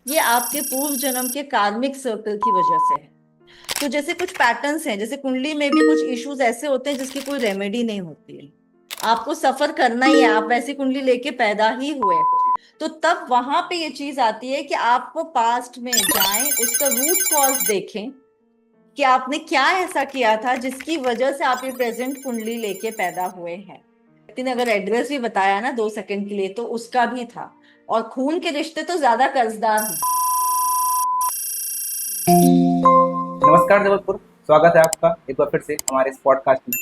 ये आपके पूर्व जन्म के कार्मिक सर्कल की वजह से है। तो जैसे कुछ पैटर्न्स हैं, जैसे कुंडली में भी कुछ इश्यूज ऐसे होते हैं जिसकी कोई रेमेडी नहीं होती है। आपको सफर करना ही है, आप वैसी कुंडली लेके पैदा ही हुए हो। तो तब वहां पे ये चीज आती है कि आपको पास्ट में जाएं, उसका रूट कॉज देखें कि आपने क्या ऐसा किया था जिसकी वजह से आप ये प्रेजेंट कुंडली लेके पैदा हुए हैं। व्यक्ति ने अगर एड्रेस भी बताया ना 2 सेकंड के लिए, तो उसका भी था। और खून के रिश्ते तो ज्यादा कर्जदार हैं। नमस्कार जबलपुर। स्वागत है आपका एक बार फिर से हमारे इस पॉडकास्ट में।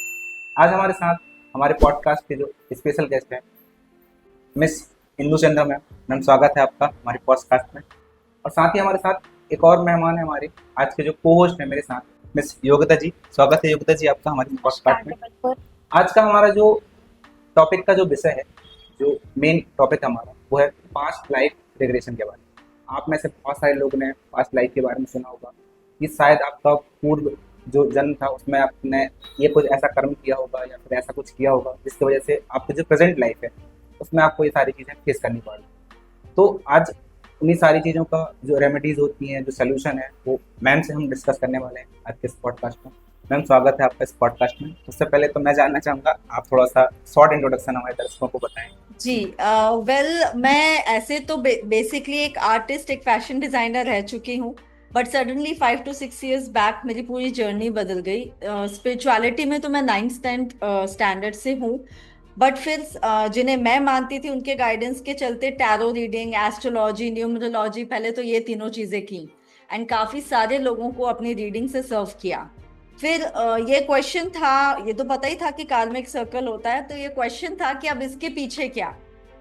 आज हमारे साथ हमारे पॉडकास्ट के जो स्पेशल गेस्ट हैं, miss Indu Chandra ma'am. Ma'am, स्वागत है आपका हमारे पॉडकास्ट में। और साथ ही हमारे साथ एक और मेहमान है हमारे आज के जो को होस्ट है मेरे साथ, मिस योगिता जी। स्वागत है योगिता जी आपका हमारे नमस्कार पॉडकास्ट में। जबलपुर। आज का हमारा जो टॉपिक का जो विषय है, जो मेन टॉपिक हमारा, वो है पास्ट लाइफ रिग्रेशन के बारे में। आप में से बहुत सारे लोगों ने पास्ट लाइफ के बारे में सुना होगा कि शायद आपका पूर्व जो जन्म था उसमें आपने ये कुछ ऐसा कर्म किया होगा या फिर ऐसा कुछ किया होगा जिसकी वजह से आपकी जो प्रेजेंट लाइफ है उसमें आपको ये सारी चीज़ें फेस करनी पड़ रही। तो आज उन्हीं सारी चीज़ों का जो रेमेडीज होती हैं, जो सोल्यूशन है, वो मैम से हम डिस्कस करने वाले हैं आज के इस पॉडकास्ट में। मैम, स्वागत है आपका इस पॉडकास्ट में। सबसे पहले तो मैं जानना चाहूँगा, आप थोड़ा सा शॉर्ट इंट्रोडक्शन हमारे दर्शकों को बताएं। जी, वेल, मैं ऐसे तो बेसिकली एक आर्टिस्ट, एक फैशन डिजाइनर रह चुकी हूँ। But suddenly 5 to 6 years back मेरी पूरी जर्नी बदल गई। स्पिरिचुअलिटी में तो मैं 9th 10th स्टैंडर्ड से हूँ। बट फिर जिन्हें मैं मानती थी उनके गाइडेंस के चलते टैरो रीडिंग, एस्ट्रोलॉजी, न्यूमरोलॉजी, पहले तो ये तीनों चीजें की। एंड काफी सारे लोगों को अपनी रीडिंग से सर्व किया। फिर ये क्वेश्चन था, ये तो पता ही था कि कार्मिक सर्कल होता है, तो ये क्वेश्चन था कि अब इसके पीछे क्या।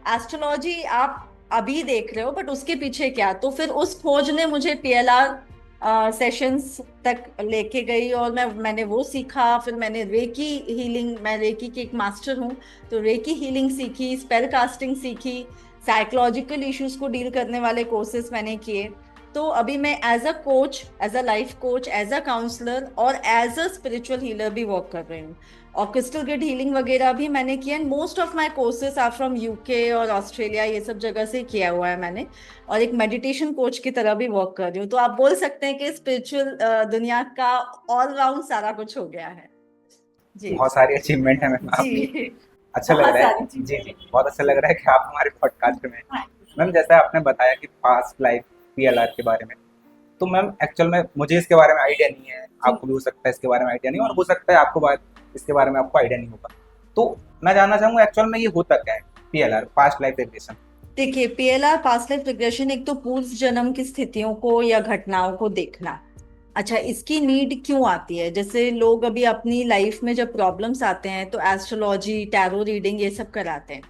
एस्ट्रोलॉजी आप अभी देख रहे हो, बट उसके पीछे क्या। तो फिर उस खोज ने मुझे पीएलआर सेशंस तक लेके गई, और मैंने वो सीखा। फिर मैंने रेकी हीलिंग, मैं रेकी की एक मास्टर हूँ, तो रेकी हीलिंग सीखी, स्पेल कास्टिंग सीखी, साइकोलॉजिकल इश्यूज को डील करने वाले कोर्सेज मैंने किए। तो अभी मैं as a coach, as a life coach, as a counsellor और एज अ स्पिरिचुअल हीलर भी वर्क कर रही हूँ। और क्रिस्टल ग्रिड हीलिंग वगैरह भी मैंने किया। And most of my courses are from UK और ऑस्ट्रेलिया, ये सब जगह से किया हुआ है मैंने। और एक मेडिटेशन कोच की तरह भी वर्क कर रही हूँ। तो आप बोल सकते हैं कि स्पिरिचुअल दुनिया का ऑलराउंड सारा कुछ हो गया है। जी। बहुत सारी अचीवमेंट है मैम आपकी। जी। अच्छा लग बहुत रहा सारी है। चीजें जी हैं। जी, बहुत अच्छा लग रहा है कि आप हमारे पॉडकास्ट में हैं। हाँ। मैम, जैसा आपने बताया कि पास्ट लाइफ पीएलआर के बारे में, तो मैम एक्चुअल में मुझे इसके बारे में आइडिया नहीं है। जी। आपको भी हो सकता है इसके बारे में आइडिया नहीं हो, और हो सकता है आपको बात इसके बारे में आपको आइडिया नहीं होगा। तो मैं जानना चाहूँगा एक्चुअल में ये होता क्या है, पीएलआर, पास्ट लाइफ रिग्रेशन। देखिए, पीएलआर पास्ट लाइफ रिग्रेशन एक तो पूर्व जन्म की स्थितियों को या घटनाओं को देखना। अच्छा, इसकी नीड क्यों आती है? जैसे लोग अभी अपनी लाइफ में जब प्रॉब्लम्स आते हैं तो एस्ट्रोलॉजी, टैरो रीडिंग, ये सब कराते हैं।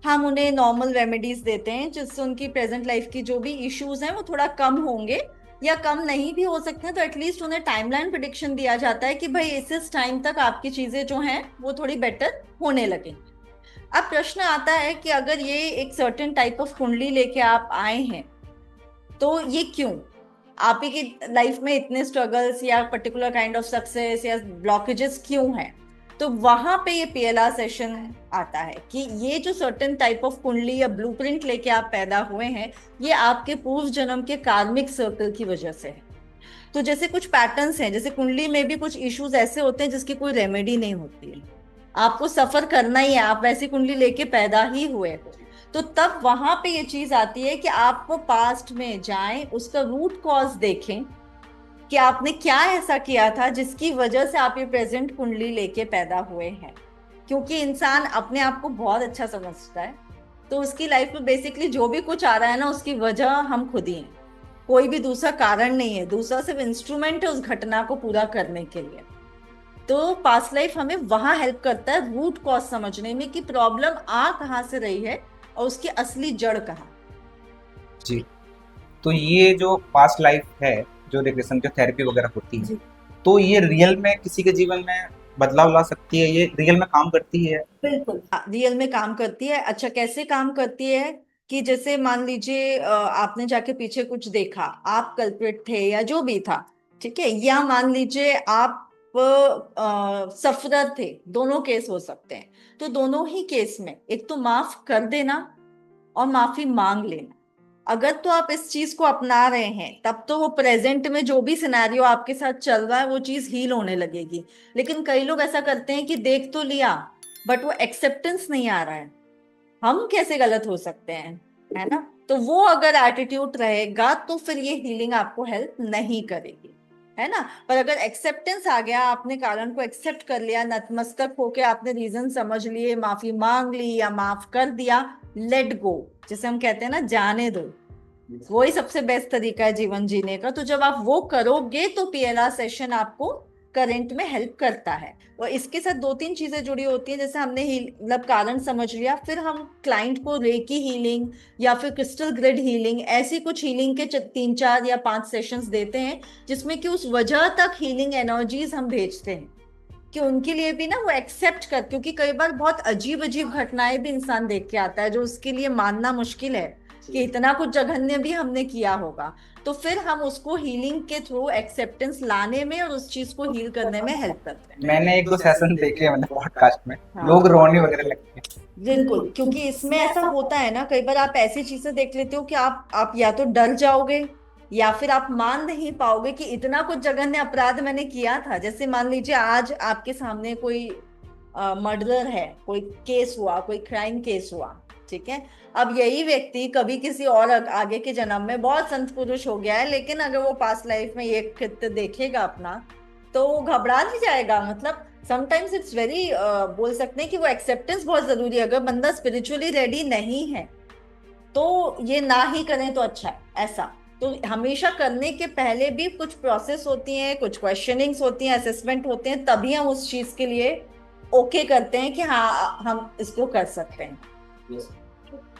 हम उन्हें नॉर्मल रेमेडीज देते हैं जिससे उनकी प्रेजेंट लाइफ की जो भी इश्यूज हैं वो थोड़ा कम होंगे, या कम नहीं भी हो सकते हैं तो एटलीस्ट उन्हें टाइमलाइन प्रिडिक्शन दिया जाता है कि भाई इस टाइम तक आपकी चीजें जो हैं वो थोड़ी बेटर होने लगेंगी। अब प्रश्न आता है कि अगर ये एक सर्टेन टाइप ऑफ कुंडली लेके आप आए हैं, तो ये क्यों? आप ही की लाइफ में इतने स्ट्रगल्स या पर्टिकुलर काइंड ऑफ सक्सेस या ब्लॉकेजेस क्यों हैं? तो वहां पे ये पीएलआर सेशन आता है कि ये जो सर्टेन टाइप ऑफ कुंडली या ब्लूप्रिंट लेके आप पैदा हुए हैं, ये आपके पूर्व जन्म के कार्मिक सर्कल की वजह से है। तो जैसे कुछ पैटर्न्स हैं, जैसे कुंडली में भी कुछ इश्यूज ऐसे होते हैं जिसकी कोई रेमेडी नहीं होती है। आपको सफर करना ही है, आप वैसी कुंडली लेके पैदा ही हुए हो। तो तब वहां पे ये चीज आती है कि आपको पास्ट में जाएं, उसका रूट कॉज देखें कि आपने क्या ऐसा किया था जिसकी वजह से आप ये प्रेजेंट कुंडली लेके पैदा हुए हैं। क्योंकि इंसान अपने आप को बहुत अच्छा समझता है, तो उसकी लाइफ में बेसिकली जो भी कुछ आ रहा है ना, उसकी वजह हम खुद ही हैं। कोई भी दूसरा कारण नहीं है, दूसरा सिर्फ इंस्ट्रूमेंट है उस घटना को पूरा करने के लिए। तो पास्ट लाइफ हमें वहां हेल्प करता है रूट कॉज समझने में कि प्रॉब्लम आ कहाँ से रही है और उसकी असली जड़ कहाँ। जी। तो ये जो पास्ट लाइफ है, जो रिग्रेशन की थेरेपी वगैरह होती है, जी। तो ये रियल में किसी के जीवन में बदलाव ला सकती है? ये रियल में काम करती है? बिल्कुल रियल में काम करती है। अच्छा, कैसे काम करती है? कि जैसे मान लीजिए आपने जाके पीछे कुछ देखा, आप कल्प्रिट थे या जो भी था, ठीक है, या मान लीजिए आप सफरर थे। दोनों केस हो सकते हैं। तो दोनों ही केस में एक तो माफ कर देना और माफी मांग लेना। अगर तो आप इस चीज को अपना रहे हैं तब तो वो प्रेजेंट में जो भी सिनेरियो आपके साथ चल रहा है वो चीज हील होने लगेगी। लेकिन कई लोग ऐसा करते हैं कि देख तो लिया बट वो एक्सेप्टेंस नहीं आ रहा है, हम कैसे गलत हो सकते हैं, है ना। तो वो अगर एटीट्यूड रहेगा तो फिर ये हीलिंग आपको हेल्प नहीं करेगी, है ना। पर अगर एक्सेप्टेंस आ गया, आपने कारण को एक्सेप्ट कर लिया, नतमस्तक होके आपने रीजन समझ लिए, माफी मांग ली या माफ कर दिया, लेट गो जिसे हम कहते हैं ना, जाने दो, वही सबसे बेस्ट तरीका है जीवन जीने का। तो जब आप वो करोगे तो पीएलआर सेशन आपको करंट में हेल्प करता है। और इसके साथ दो तीन चीजें जुड़ी होती हैं, जैसे हमने मतलब कारण समझ लिया, फिर हम क्लाइंट को रेकी हीलिंग या फिर क्रिस्टल ग्रिड हीलिंग, ऐसी कुछ हीलिंग के 3 4 या 5 सेशंस देते हैं, जिसमें कि उस वजह तक हीलिंग एनर्जीज हम भेजते हैं कि उनके लिए भी ना वो एक्सेप्ट कर, क्योंकि कई बार बहुत अजीब अजीब घटनाएं भी इंसान देख के आता है जो उसके लिए मानना मुश्किल है कि इतना कुछ जघन्य भी हमने किया होगा। तो फिर हम उसको हीलिंग के थ्रू एक्सेप्टेंस लाने में और उस चीज को हील करने में हेल्प करते हैं। मैंने एक दो सेशन देखे हैं मतलब पॉडकास्ट में, लोग हाँ रोने वगैरह लगते हैं। बिल्कुल, क्योंकि इसमें ऐसा होता है ना, कई बार आप ऐसी चीजें देख लेते हो कि आप या तो डर जाओगे या फिर आप मान नहीं पाओगे कि इतना कुछ जघन्य अपराध मैंने किया था। जैसे मान लीजिए आज आपके सामने कोई मर्डर है, कोई केस हुआ, कोई क्राइम केस हुआ, ठीक है। अब यही व्यक्ति कभी किसी और आगे के जन्म में बहुत संत पुरुष हो गया है, लेकिन अगर वो पास्ट लाइफ में ये कृत्य देखेगा अपना, तो वो घबरा नहीं जाएगा। मतलब समटाइम्स इट्स वेरी, बोल सकते हैं कि वो एक्सेप्टेंस बहुत जरूरी है। अगर बंदा स्पिरिचुअली रेडी नहीं है तो ये ना ही करें तो अच्छा है, ऐसा। तो हमेशा करने के पहले भी कुछ प्रोसेस होती हैं, कुछ क्वेश्चनिंग्स होती हैं, असेसमेंट होते हैं, तभी हम उस चीज के लिए ओके करते हैं कि हाँ हम इसको कर सकते हैं।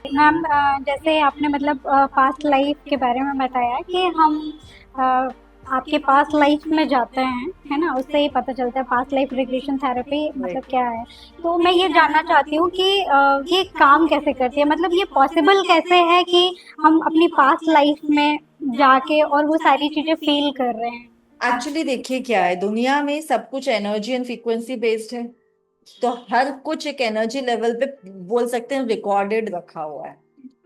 मैम, जैसे आपने मतलब पास्ट लाइफ के बारे में बताया कि हम अ, आपके पास्ट लाइफ में जाते हैं, है ना, उससे ही पता चलता है पास्ट लाइफ रिग्रेशन थेरेपी मतलब क्या है। तो मैं ये जानना चाहती हूँ कि ये काम कैसे करती है, मतलब ये पॉसिबल कैसे है कि हम अपनी पास्ट लाइफ में जाके और वो सारी चीजें फील कर रहे हैं। एक्चुअली देखिए क्या है, दुनिया में सब कुछ एनर्जी एंड फ्रीक्वेंसी बेस्ड है। तो हर कुछ एक एनर्जी लेवल पे, बोल सकते हैं, रिकॉर्डेड रखा हुआ है।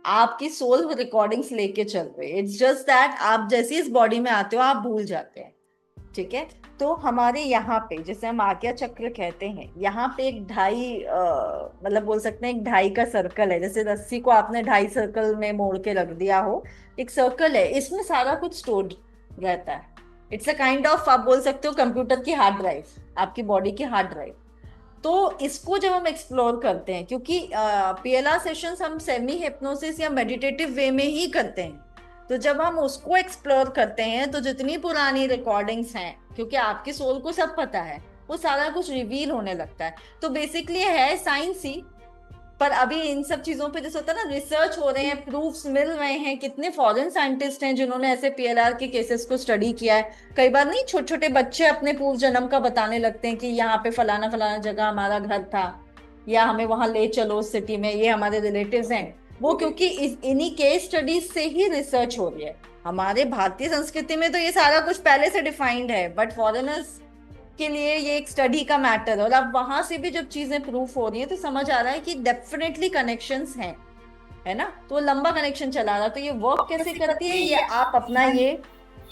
आपकी सोल वो रिकॉर्डिंग्स लेके चल रही है। इट्स जस्ट दैट आप जैसे इस बॉडी में आते हो आप भूल जाते हैं, ठीक है। तो हमारे यहाँ पे, जैसे हम आज्ञा चक्र कहते हैं, यहाँ पे एक ढाई मतलब बोल सकते हैं एक ढाई का सर्कल है। जैसे रस्सी को आपने ढाई सर्कल में मोड़ के रख दिया हो, एक सर्कल है, इसमें सारा कुछ स्टोर्ड रहता है। इट्स अ काइंड ऑफ, आप बोल सकते हो, कंप्यूटर की हार्ड ड्राइव, आपकी बॉडी की हार्ड ड्राइव। तो इसको जब हम एक्सप्लोर करते हैं, क्योंकि पीएलआर सेशंस हम सेमी हिप्नोसिस या मेडिटेटिव वे में ही करते हैं, तो जब हम उसको एक्सप्लोर करते हैं तो जितनी पुरानी रिकॉर्डिंग्स हैं, क्योंकि आपके सोल को सब पता है, वो सारा कुछ रिवील होने लगता है। तो बेसिकली है साइंस ही। पर अभी इन सब चीजों पे जैसे होता है ना, रिसर्च हो रहे हैं, प्रूफ्स मिल रहे हैं। कितने फॉरेन साइंटिस्ट हैं जिन्होंने ऐसे पीएलआर के केसेस को स्टडी किया है। कई बार नहीं, छोटे छोटे बच्चे अपने पूर्व जन्म का बताने लगते हैं कि यहाँ पे फलाना फलाना जगह हमारा घर था, या हमें वहां ले चलो उस सिटी में, ये हमारे रिलेटिव्स हैं। वो क्योंकि इन्हीं केस स्टडीज से ही रिसर्च हो रही है। हमारे भारतीय संस्कृति में तो ये सारा कुछ पहले से डिफाइंड है, बट फॉरेनर्स के लिए ये एक स्टडी का मैटर है। और अब वहां से भी जब चीजें प्रूफ हो रही है तो समझ आ रहा है कि डेफिनेटली कनेक्शंस हैं, है ना। तो लंबा कनेक्शन चला रहा। तो ये वर्क कैसे करती है, ये आप अपना ये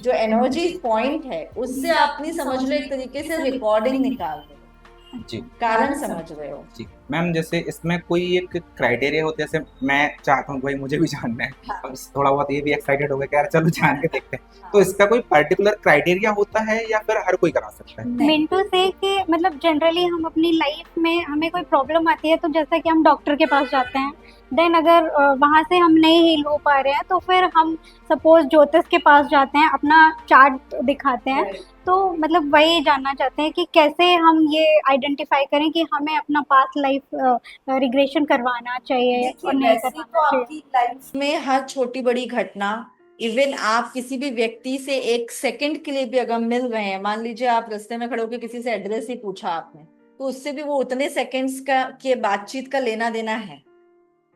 जो एनर्जी पॉइंट है उससे आप नहीं, समझ लो, एक तरीके से रिकॉर्डिंग निकाल रहे हो, जी कारण समझ रहे हो। जी मैम, जैसे इसमें कोई एक क्राइटेरिया होता है, जैसे मैं चाहता हूँ भाई मुझे भी जानना है, हाँ। अब थोड़ा बहुत ये भी एक्साइटेड हो गया कि यार चलो जान के देखते हैं, हाँ। तो इसका कोई पर्टिकुलर क्राइटेरिया होता है या फिर हर कोई करा सकता है? मिंटू से कि मतलब जनरली हम अपनी लाइफ में हमें कोई प्रॉब्लम आती है तो जैसा कि हम डॉक्टर के पास जाते हैं, देन अगर वहाँ से हम नहीं हील हो पा रहे हैं तो फिर हम सपोज ज्योतिष के पास जाते हैं, अपना चार्ट दिखाते हैं। तो मतलब वही जानना चाहते हैं कि कैसे हम ये आइडेंटिफाई करें कि हमें अपना पास्ट लाइफ रिग्रेशन करवाना चाहिए और नहीं वैसे तो करवाना चाहिए। आपकी लाइफ में हर छोटी बड़ी घटना, इवन आप किसी भी व्यक्ति से एक सेकंड के लिए भी अगर मिल रहे हैं, मान लीजिए आप रास्ते में खड़े होकर किसी से एड्रेस ही पूछा आपने, तो उससे भी वो उतने सेकंड्स का के बातचीत का लेना देना है।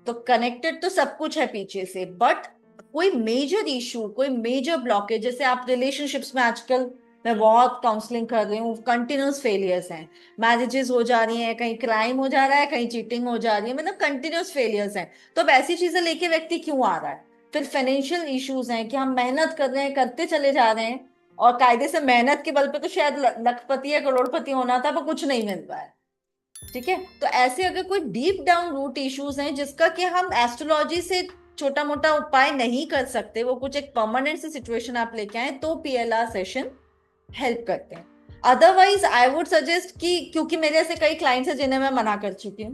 तो कनेक्टेड तो सब कुछ है पीछे से, बट कोई मेजर इशू, कोई मेजर ब्लॉकेज, जैसे आप रिलेशनशिप्स में आजकल, मैं बहुत काउंसलिंग कर रही हूँ, कंटिन्यूस फेलियर्स हैं, मैरिजेस हो जा रही हैं, कहीं क्राइम हो जा रहा है, कहीं चीटिंग हो जा रही है, मतलब कंटिन्यूस फेलियर्स हैं। तो अब ऐसी चीजें लेके व्यक्ति क्यों आ रहा है? फिर फाइनेंशियल इश्यूज हैं कि हम मेहनत कर रहे हैं, करते चले जा रहे हैं, और कायदे से मेहनत के बल पे तो शायद लखपति या करोड़पति होना था, पर कुछ नहीं मिल रहा है। ठीक है, तो ऐसे अगर कोई डीप डाउन रूट इश्यूज हैं जिसका कि हम एस्ट्रोलॉजी से छोटा मोटा उपाय नहीं कर सकते, वो कुछ एक परमानेंट सी सिचुएशन आप लेके आए, तो पीएलआर सेशन हेल्प करते हैं। अदरवाइज आई वुड सजेस्ट कि, क्योंकि मेरे ऐसे कई क्लाइंट्स हैं जिन्हें मैं मना कर चुकी हूँ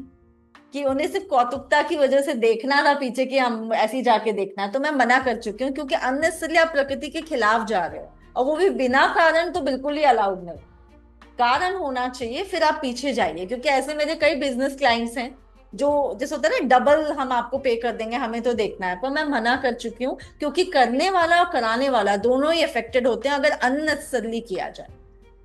कि उन्हें सिर्फ कौतुकता की वजह से देखना था पीछे कि हम ऐसे ही जाके देखना है, तो मैं मना कर चुकी हूँ, क्योंकि अननेसेसरली आप प्रकृति के खिलाफ जा रहे हो, और वो भी बिना कारण, तो बिल्कुल ही अलाउड नहीं। कारण होना चाहिए, फिर आप पीछे जाइए, क्योंकि ऐसे मेरे कई बिजनेस क्लाइंट्स हैं जो, जैसे होता है ना, डबल हम आपको पे कर देंगे, हमें तो देखना है, पर मैं मना कर चुकी हूँ, क्योंकि करने वाला और कराने वाला दोनों ही अफेक्टेड होते हैं अगर अननेसेसरली किया जाए।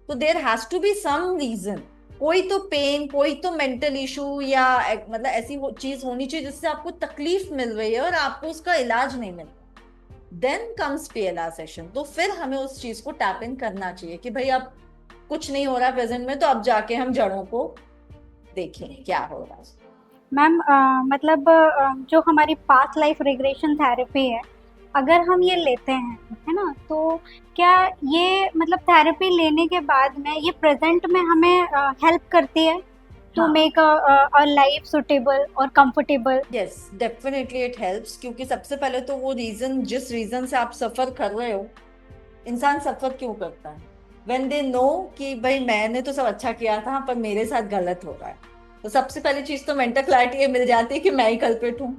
तो there has to be some reason, कोई तो पेन, कोई तो मेंटल इशू, या मतलब ऐसी वो चीज होनी चाहिए जिससे आपको तकलीफ मिल रही है और आपको उसका इलाज नहीं मिल रहा। देन कम्स पीएलआर सेशन, तो फिर हमें उस चीज को टैप इन करना चाहिए कि भाई अब कुछ नहीं हो रहा प्रेजेंट में, तो अब जाके हम जड़ों को देखें क्या हो रहा है। मैम मतलब जो हमारी पास्ट लाइफ रिग्रेशन थेरेपी है, अगर हम ये लेते हैं, है ना, तो क्या ये मतलब थेरेपी लेने के बाद में ये प्रेजेंट में हमें हेल्प करती है टू हाँ। मेक अ लाइफ सुटेबल और comfortable? Yes, definitely it helps, क्योंकि सबसे पहले तो वो रीजन, जिस रीजन से आप सफर कर रहे हो, इंसान सफर क्यों करता है, व्हेन दे नो कि भाई मैंने तो सब अच्छा किया था पर मेरे साथ गलत हो रहा है, तो सबसे पहली चीज तो मेंटल क्लैरिटी ये मिल जाती है कि मैं ही कल्प्रिट हूँ।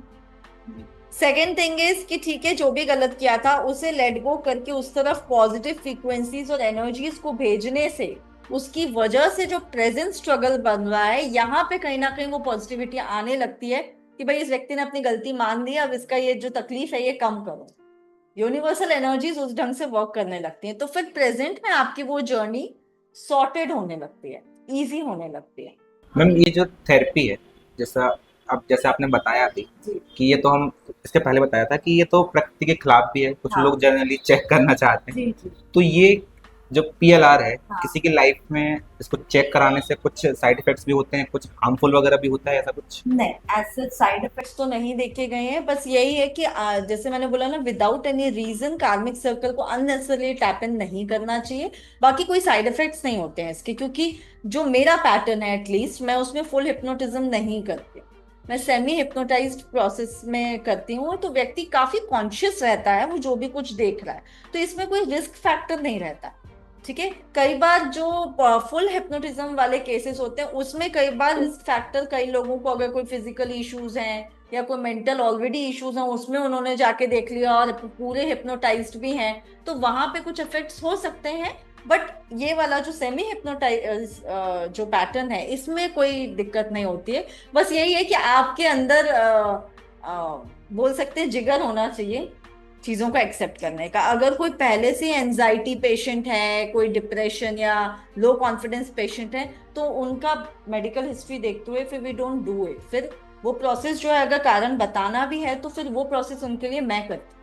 सेकेंड थिंग इज कि ठीक है, जो भी गलत किया था उसे लेट गो करके उस तरफ पॉजिटिव फ्रीक्वेंसीज और एनर्जीज को भेजने से, उसकी वजह से जो प्रेजेंट स्ट्रगल बन रहा है, यहाँ पे कहीं ना कहीं वो पॉजिटिविटी आने लगती है कि भाई इस व्यक्ति ने अपनी गलती मान ली, अब इसका ये जो तकलीफ है ये कम करो। यूनिवर्सल एनर्जीज उस ढंग से वर्क करने लगती हैं, तो फिर प्रेजेंट में आपकी वो जर्नी सॉर्टेड होने लगती है, इजी होने लगती है। मैम ये जो थेरेपी है, जैसा अब जैसे आपने बताया थी जी। कि ये तो हम इसके पहले बताया था कि ये तो प्रकृति के खिलाफ भी है, कुछ हाँ। लोग जनरली चेक करना चाहते हैं। जी जी। तो ये जो पीएलआर है, हाँ। किसी की लाइफ में इसको चेक कराने से कुछ साइड इफेक्ट्स भी होते हैं, कुछ हार्मफुल वगैरह भी होता है, ऐसा कुछ? नहीं, ऐसे साइड इफेक्ट्स तो नहीं देखे गए हैं, बस यही है कि जैसे मैंने बोला ना, विदाउट एनी रीजन कार्मिक सर्कल को अननेसेसरली टैप इन नहीं करना चाहिए। बाकी कोई साइड इफेक्ट्स नहीं होते हैं इसके, क्योंकि जो मेरा पैटर्न है एटलीस्ट, मैं उसमें फुल हिप्नोटिज्म नहीं करती, मैं सेमी हिप्नोटाइज्ड प्रोसेस में करती हूँ, तो व्यक्ति काफी कॉन्शियस रहता है वो जो भी कुछ देख रहा है, तो इसमें कोई रिस्क फैक्टर नहीं रहता। ठीक है, कई बार जो फुल हिप्नोटिज्म वाले केसेस होते हैं उसमें कई बार रिस्क फैक्टर, कई लोगों को अगर कोई फिजिकल इश्यूज हैं या कोई मेंटल ऑलरेडी इश्यूज हैं, उसमें उन्होंने जाके देख लिया और पूरे हिप्नोटाइज्ड भी हैं, तो वहां पे कुछ इफेक्ट्स हो सकते हैं। बट ये वाला जो सेमी हिप्नोटाइज जो पैटर्न है, इसमें कोई दिक्कत नहीं होती है। बस यही है कि आपके अंदर बोल सकते हैं जिगर होना चाहिए चीजों को एक्सेप्ट करने का। अगर कोई पहले से एंजाइटी पेशेंट है, कोई डिप्रेशन या लो कॉन्फिडेंस पेशेंट है, तो उनका मेडिकल हिस्ट्री देखते हुए फिर वी डोंट डू इट। फिर वो प्रोसेस जो है, अगर कारण बताना भी है तो फिर वो प्रोसेस उनके लिए मैं करती हूँ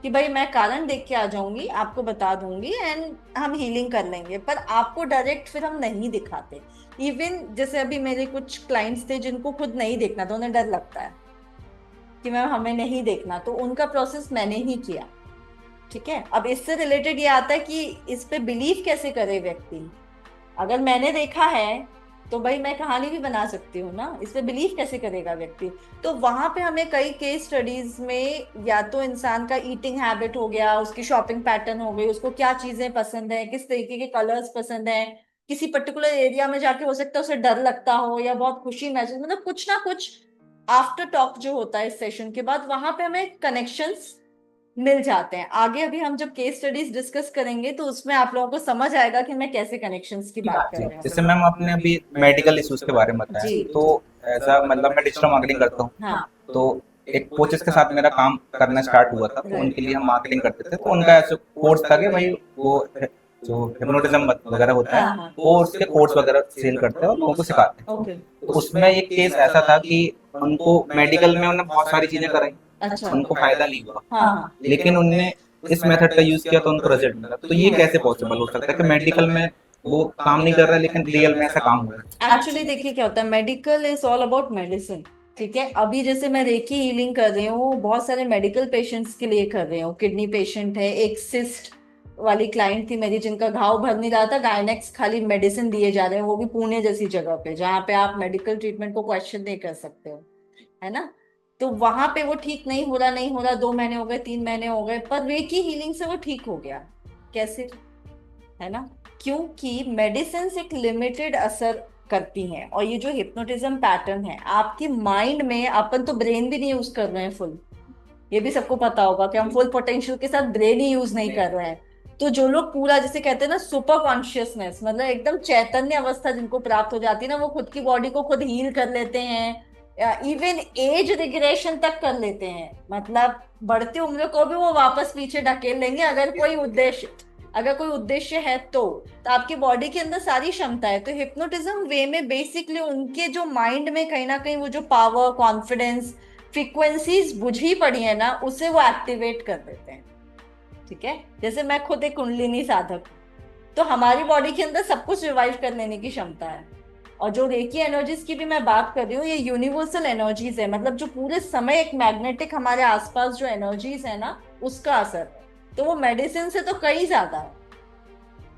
कि भाई मैं कारण देख के आ जाऊंगी, आपको बता दूंगी एंड हम हीलिंग कर लेंगे, पर आपको डायरेक्ट फिर हम नहीं दिखाते। इवन जैसे अभी मेरे कुछ क्लाइंट्स थे जिनको खुद नहीं देखना था, उन्हें डर लगता है कि मैम हमें नहीं देखना, तो उनका प्रोसेस मैंने ही किया। ठीक है, अब इससे रिलेटेड ये आता है कि इस पे बिलीव कैसे करे व्यक्ति। अगर मैंने देखा है तो भाई मैं कहानी भी बना सकती हूँ ना, इस पे बिलीव कैसे करेगा व्यक्ति। तो वहां पे हमें कई केस स्टडीज में, या तो इंसान का ईटिंग हैबिट हो गया, उसकी शॉपिंग पैटर्न हो गई, उसको क्या चीजें पसंद है, किस तरीके के कलर्स पसंद है, किसी पर्टिकुलर एरिया में जाके हो सकता है उसे डर लगता हो या बहुत खुशी महसूस, मतलब कुछ ना कुछ आफ्टर टॉक जो होता है इस सेशन के बाद, वहां पे हमें कनेक्शंस मिल जाते हैं। आगे अभी हम जब केस स्टडीज डिस्कस करेंगे तो उसमें आप लोगों को समझ आएगा कि मैं कैसे कनेक्शंस की बात कर रही हूँ। जैसे मैम आपने अभी मेडिकल इश्यूज के बारे में बताया, जी। तो ऐसा मतलब मैं डिजिटल मार्केटिंग करता हूँ, हाँ। तो एक कोचेस के साथ मेरा काम करना स्टार्ट हुआ था, तो उनके लिए हम मार्केटिंग करते थे, तो उनका ऐसा कोर्स था कि भाई वो जो हिप्नोटिज्म वगैरह होता है हाँ। वो उसके कोर्स वगैरह सेल करते हैं और लोगों को सिखाते हैं। ओके। तो उसमें एक केस ऐसा था कि उनको मेडिकल में उन्हें बहुत सारी चीजें कराई, अच्छा। उनको फायदा नहीं हुआ, हाँ। लेकिन उनने इस मेथड का यूज किया तो उनको रिजल्ट मिला। तो ये कैसे पॉसिबल हो सकता है कि मेडिकल में वो काम नहीं कर रहा है लेकिन रियल में ऐसा काम हो रहा है? एक्चुअली देखिए क्या होता है, medical is all about medicine. ठीक है, अभी जैसे मैं रेकी हीलिंग कर रही हूँ, बहुत सारे मेडिकल पेशेंट्स के लिए कर रही हूँ। किडनी पेशेंट है, एक सिस्ट वाली क्लाइंट थी मेरी जिनका घाव भर नहीं रहा था, गायनेक्स खाली मेडिसिन दिए जा रहे हैं, वो भी पुणे जैसी जगह पे जहाँ पे आप मेडिकल ट्रीटमेंट को क्वेश्चन नहीं कर सकते हो, है ना। तो वहां पे वो ठीक नहीं हो रहा, नहीं हो रहा, 2 महीने हो गए, 3 महीने हो गए, पर रेकी हीलिंग से वो ठीक हो गया। कैसे, है ना, क्योंकि मेडिसिन एक लिमिटेड असर करती हैं, और ये जो हिप्नोटिज्म पैटर्न है आपकी माइंड में, अपन तो ब्रेन भी नहीं यूज कर रहे हैं फुल, ये भी सबको पता होगा कि हम फुल पोटेंशियल के साथ ब्रेन ही यूज नहीं कर रहे हैं। तो जो लोग पूरा जैसे कहते हैं ना सुपर कॉन्शियसनेस, मतलब एकदम चैतन्य अवस्था जिनको प्राप्त हो जाती है ना, वो खुद की बॉडी को खुद हील कर लेते हैं, इवन एज रिग्रेशन तक कर लेते हैं, मतलब बढ़ती उम्र को भी वो वापस पीछे ढकेल लेंगे अगर कोई उद्देश्य है तो आपकी बॉडी के अंदर सारी क्षमता है। तो हिप्नोटिज्म वे में बेसिकली उनके जो माइंड में कहीं ना कहीं वो जो पावर, कॉन्फिडेंस, फ्रीक्वेंसीज बुझी पड़ी है ना, उसे वो एक्टिवेट कर देते हैं। ठीक है, जैसे मैं खुद एक कुंडलिनी साधक हूं, तो हमारी बॉडी के अंदर सब कुछ रिवाइव कर लेने की क्षमता है। और जो रेकी एनर्जीज की भी मैं बात कर रही हूँ, ये यूनिवर्सल एनर्जीज है, मतलब जो पूरे समय एक मैग्नेटिक हमारे आसपास जो एनर्जीज है ना, उसका असर है। तो वो मेडिसिन से तो कई ज्यादा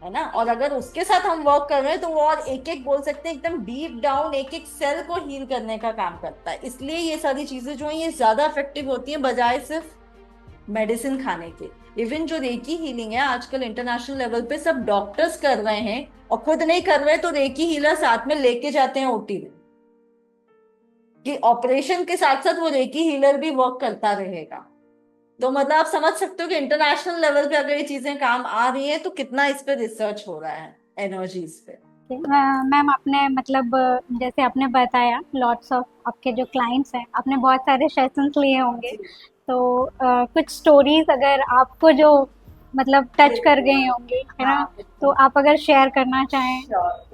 है ना। और अगर उसके साथ हम वर्क कर रहे हैं तो वो और एक एक बोल सकते हैं एकदम डीप डाउन एक एक सेल को हील करने का काम करता है। इसलिए ये सारी चीजें जो है ये ज्यादा इफेक्टिव होती हैं बजाय सिर्फ मेडिसिन खाने के। इवन जो रेकी हीलिंग है आजकल इंटरनेशनल लेवल पे सब डॉक्टर्स कर रहे हैं, और खुद नहीं कर रहे तो रेकी हीलर साथ में लेके जाते हैं ओटी में, कि ऑपरेशन के साथ साथ वो रेकी हीलर भी वर्क करता रहेगा। तो मतलब आप समझ सकते हो कि इंटरनेशनल लेवल पे अगर ये चीजें काम आ रही हैं तो कितना इस पे रिसर्च हो रहा है एनर्जीज पे। मैम आपने मतलब जैसे आपने बताया लॉट्स ऑफ आपके जो क्लाइंट्स हैं आपने बहुत सारे सेशंस लिए होंगे, तो कुछ स्टोरीज अगर आपको जो मतलब टच कर गए होंगे, है ना, तो आप अगर शेयर करना चाहें।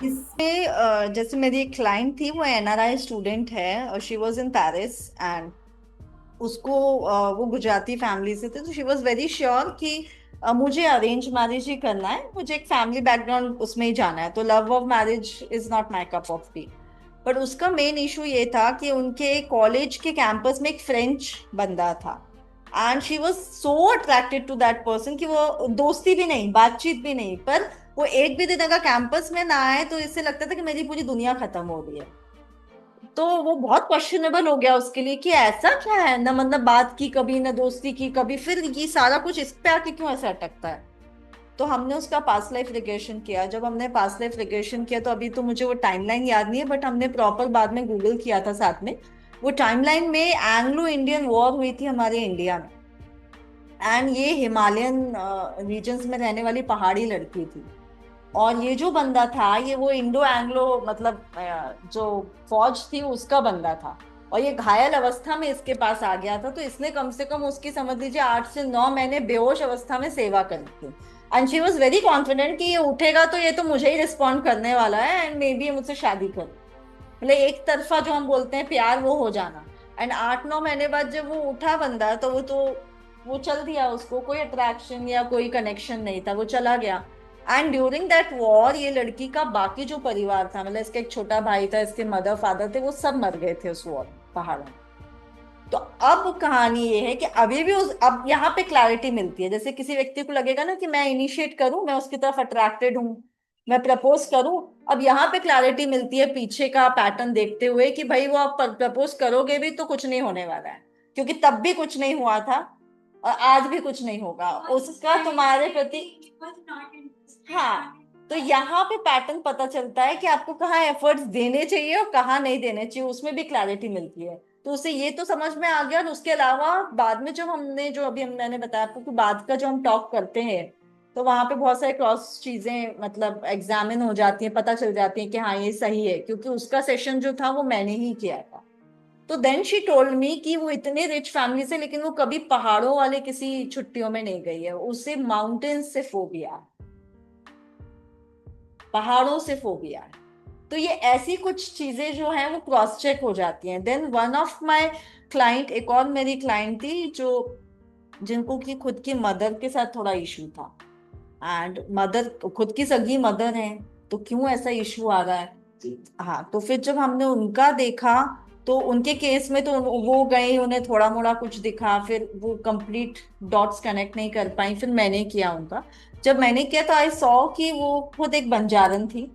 इसमें जैसे मेरी एक क्लाइंट थी, वो एनआरआई स्टूडेंट है और she was in Paris, and उसको वो गुजराती फैमिली से थे, तो शी वाज वेरी श्योर कि मुझे अरेंज मैरिज ही करना है, मुझे एक फैमिली बैकग्राउंड उसमें ही जाना है, तो love of marriage is not my cup of T. But उसका मेन इशू ये था कि उनके कॉलेज के कैंपस में एक फ्रेंच बंदा था, and she was so attracted to that person कि वो दोस्ती भी नहीं, बातचीत भी नहीं, पर वो एक भी दिन अगर कैंपस में ना आए तो इससे लगता था कि मेरी पूरी दुनिया खत्म हो रही है। तो वो बहुत क्वेश्चनेबल हो गया उसके लिए कि ऐसा क्या है ना, मतलब बात की कभी ना, दोस्ती की कभी, फिर ये सारा कुछ इस पे आके क्यों ऐसा अटकता है। तो हमने उसका पास्ट लाइफ रिग्रेशन किया। जब हमने पास्ट लाइफ रिग्रेशन किया तो अभी तो मुझे वो टाइमलाइन याद नहीं है, बट हमने प्रॉपर बाद में गूगल किया था साथ में। वो टाइमलाइन में एंग्लो इंडियन वॉर हुई थी हमारे इंडिया में, एंड ये हिमालयन रीजन्स में रहने वाली पहाड़ी लड़की थी। और ये जो बंदा था ये वो इंडो एंग्लो मतलब जो फौज थी उसका बंदा था, और ये घायल अवस्था में इसके पास आ गया था। तो इसने कम से कम उसकी समझ लीजिए 8 से 9 महीने बेहोश अवस्था में सेवा करी थी। And she was very confident कि ये उठेगा तो ये तो मुझे ही रिस्पॉन्ड करने वाला है, एंड मे बी मुझसे शादी कर, मतलब एक तरफा जो हम बोलते हैं प्यार वो हो जाना। एंड 8-9 महीने बाद जब वो उठा बंदा तो वो चल दिया, उसको कोई अट्रैक्शन या कोई कनेक्शन नहीं था, वो चला गया। एंड ड्यूरिंग दैट वॉर ये लड़की का बाकी जो परिवार था, मतलब इसका एक छोटा भाई था, इसके मदर फादर थे, वो सब मर गए थे उस वॉर पहाड़ों में। तो अब कहानी ये है कि अभी भी उस अब यहाँ पे क्लैरिटी मिलती है। जैसे किसी व्यक्ति को लगेगा ना कि मैं इनिशिएट करूं, मैं उसकी तरफ अट्रैक्टेड हूं, मैं प्रपोज करूं, अब यहाँ पे क्लैरिटी मिलती है पीछे का पैटर्न देखते हुए कि भाई वो आप प्रपोज करोगे भी तो कुछ नहीं होने वाला है, क्योंकि तब भी कुछ नहीं हुआ था और आज भी कुछ नहीं होगा उसका तुम्हारे प्रति। हाँ, तो यहाँ पे पैटर्न पता चलता है कि आपको कहाँ एफर्ट्स देने चाहिए और कहाँ नहीं देने चाहिए, उसमें भी क्लैरिटी मिलती है। तो उसे ये तो समझ में आ गया, और उसके अलावा बाद में जब हमने जो अभी मैंने बताया आपको कि बाद का जो हम टॉक करते हैं, तो वहां पे बहुत सारे क्रॉस चीजें मतलब एग्जामिन हो जाती हैं, पता चल जाती है कि हाँ ये सही है, क्योंकि उसका सेशन जो था वो मैंने ही किया था। तो देन शी टोल्ड मी कि वो इतने रिच फैमिली से, लेकिन वो कभी पहाड़ों वाले किसी छुट्टियों में नहीं गई है, उसे माउंटेन्स से फोबिया, पहाड़ों से फोबिया है। तो ये ऐसी कुछ चीजें जो हैं वो क्रॉस चेक हो जाती हैं। Then one of my client, एक और मेरी क्लाइंट थी जो जिनको की खुद की मदर के साथ थोड़ा इशू था, एंड मदर खुद की सगी मदर है, तो क्यों ऐसा इशू आ रहा है। हाँ, तो फिर जब हमने उनका देखा तो उनके केस में तो वो गए, उन्हें थोड़ा मोड़ा कुछ दिखा, फिर वो कंप्लीट डॉट्स कनेक्ट नहीं कर पाई, फिर मैंने किया उनका। जब मैंने किया तो आई सॉ कि वो खुद एक बंजारन थी,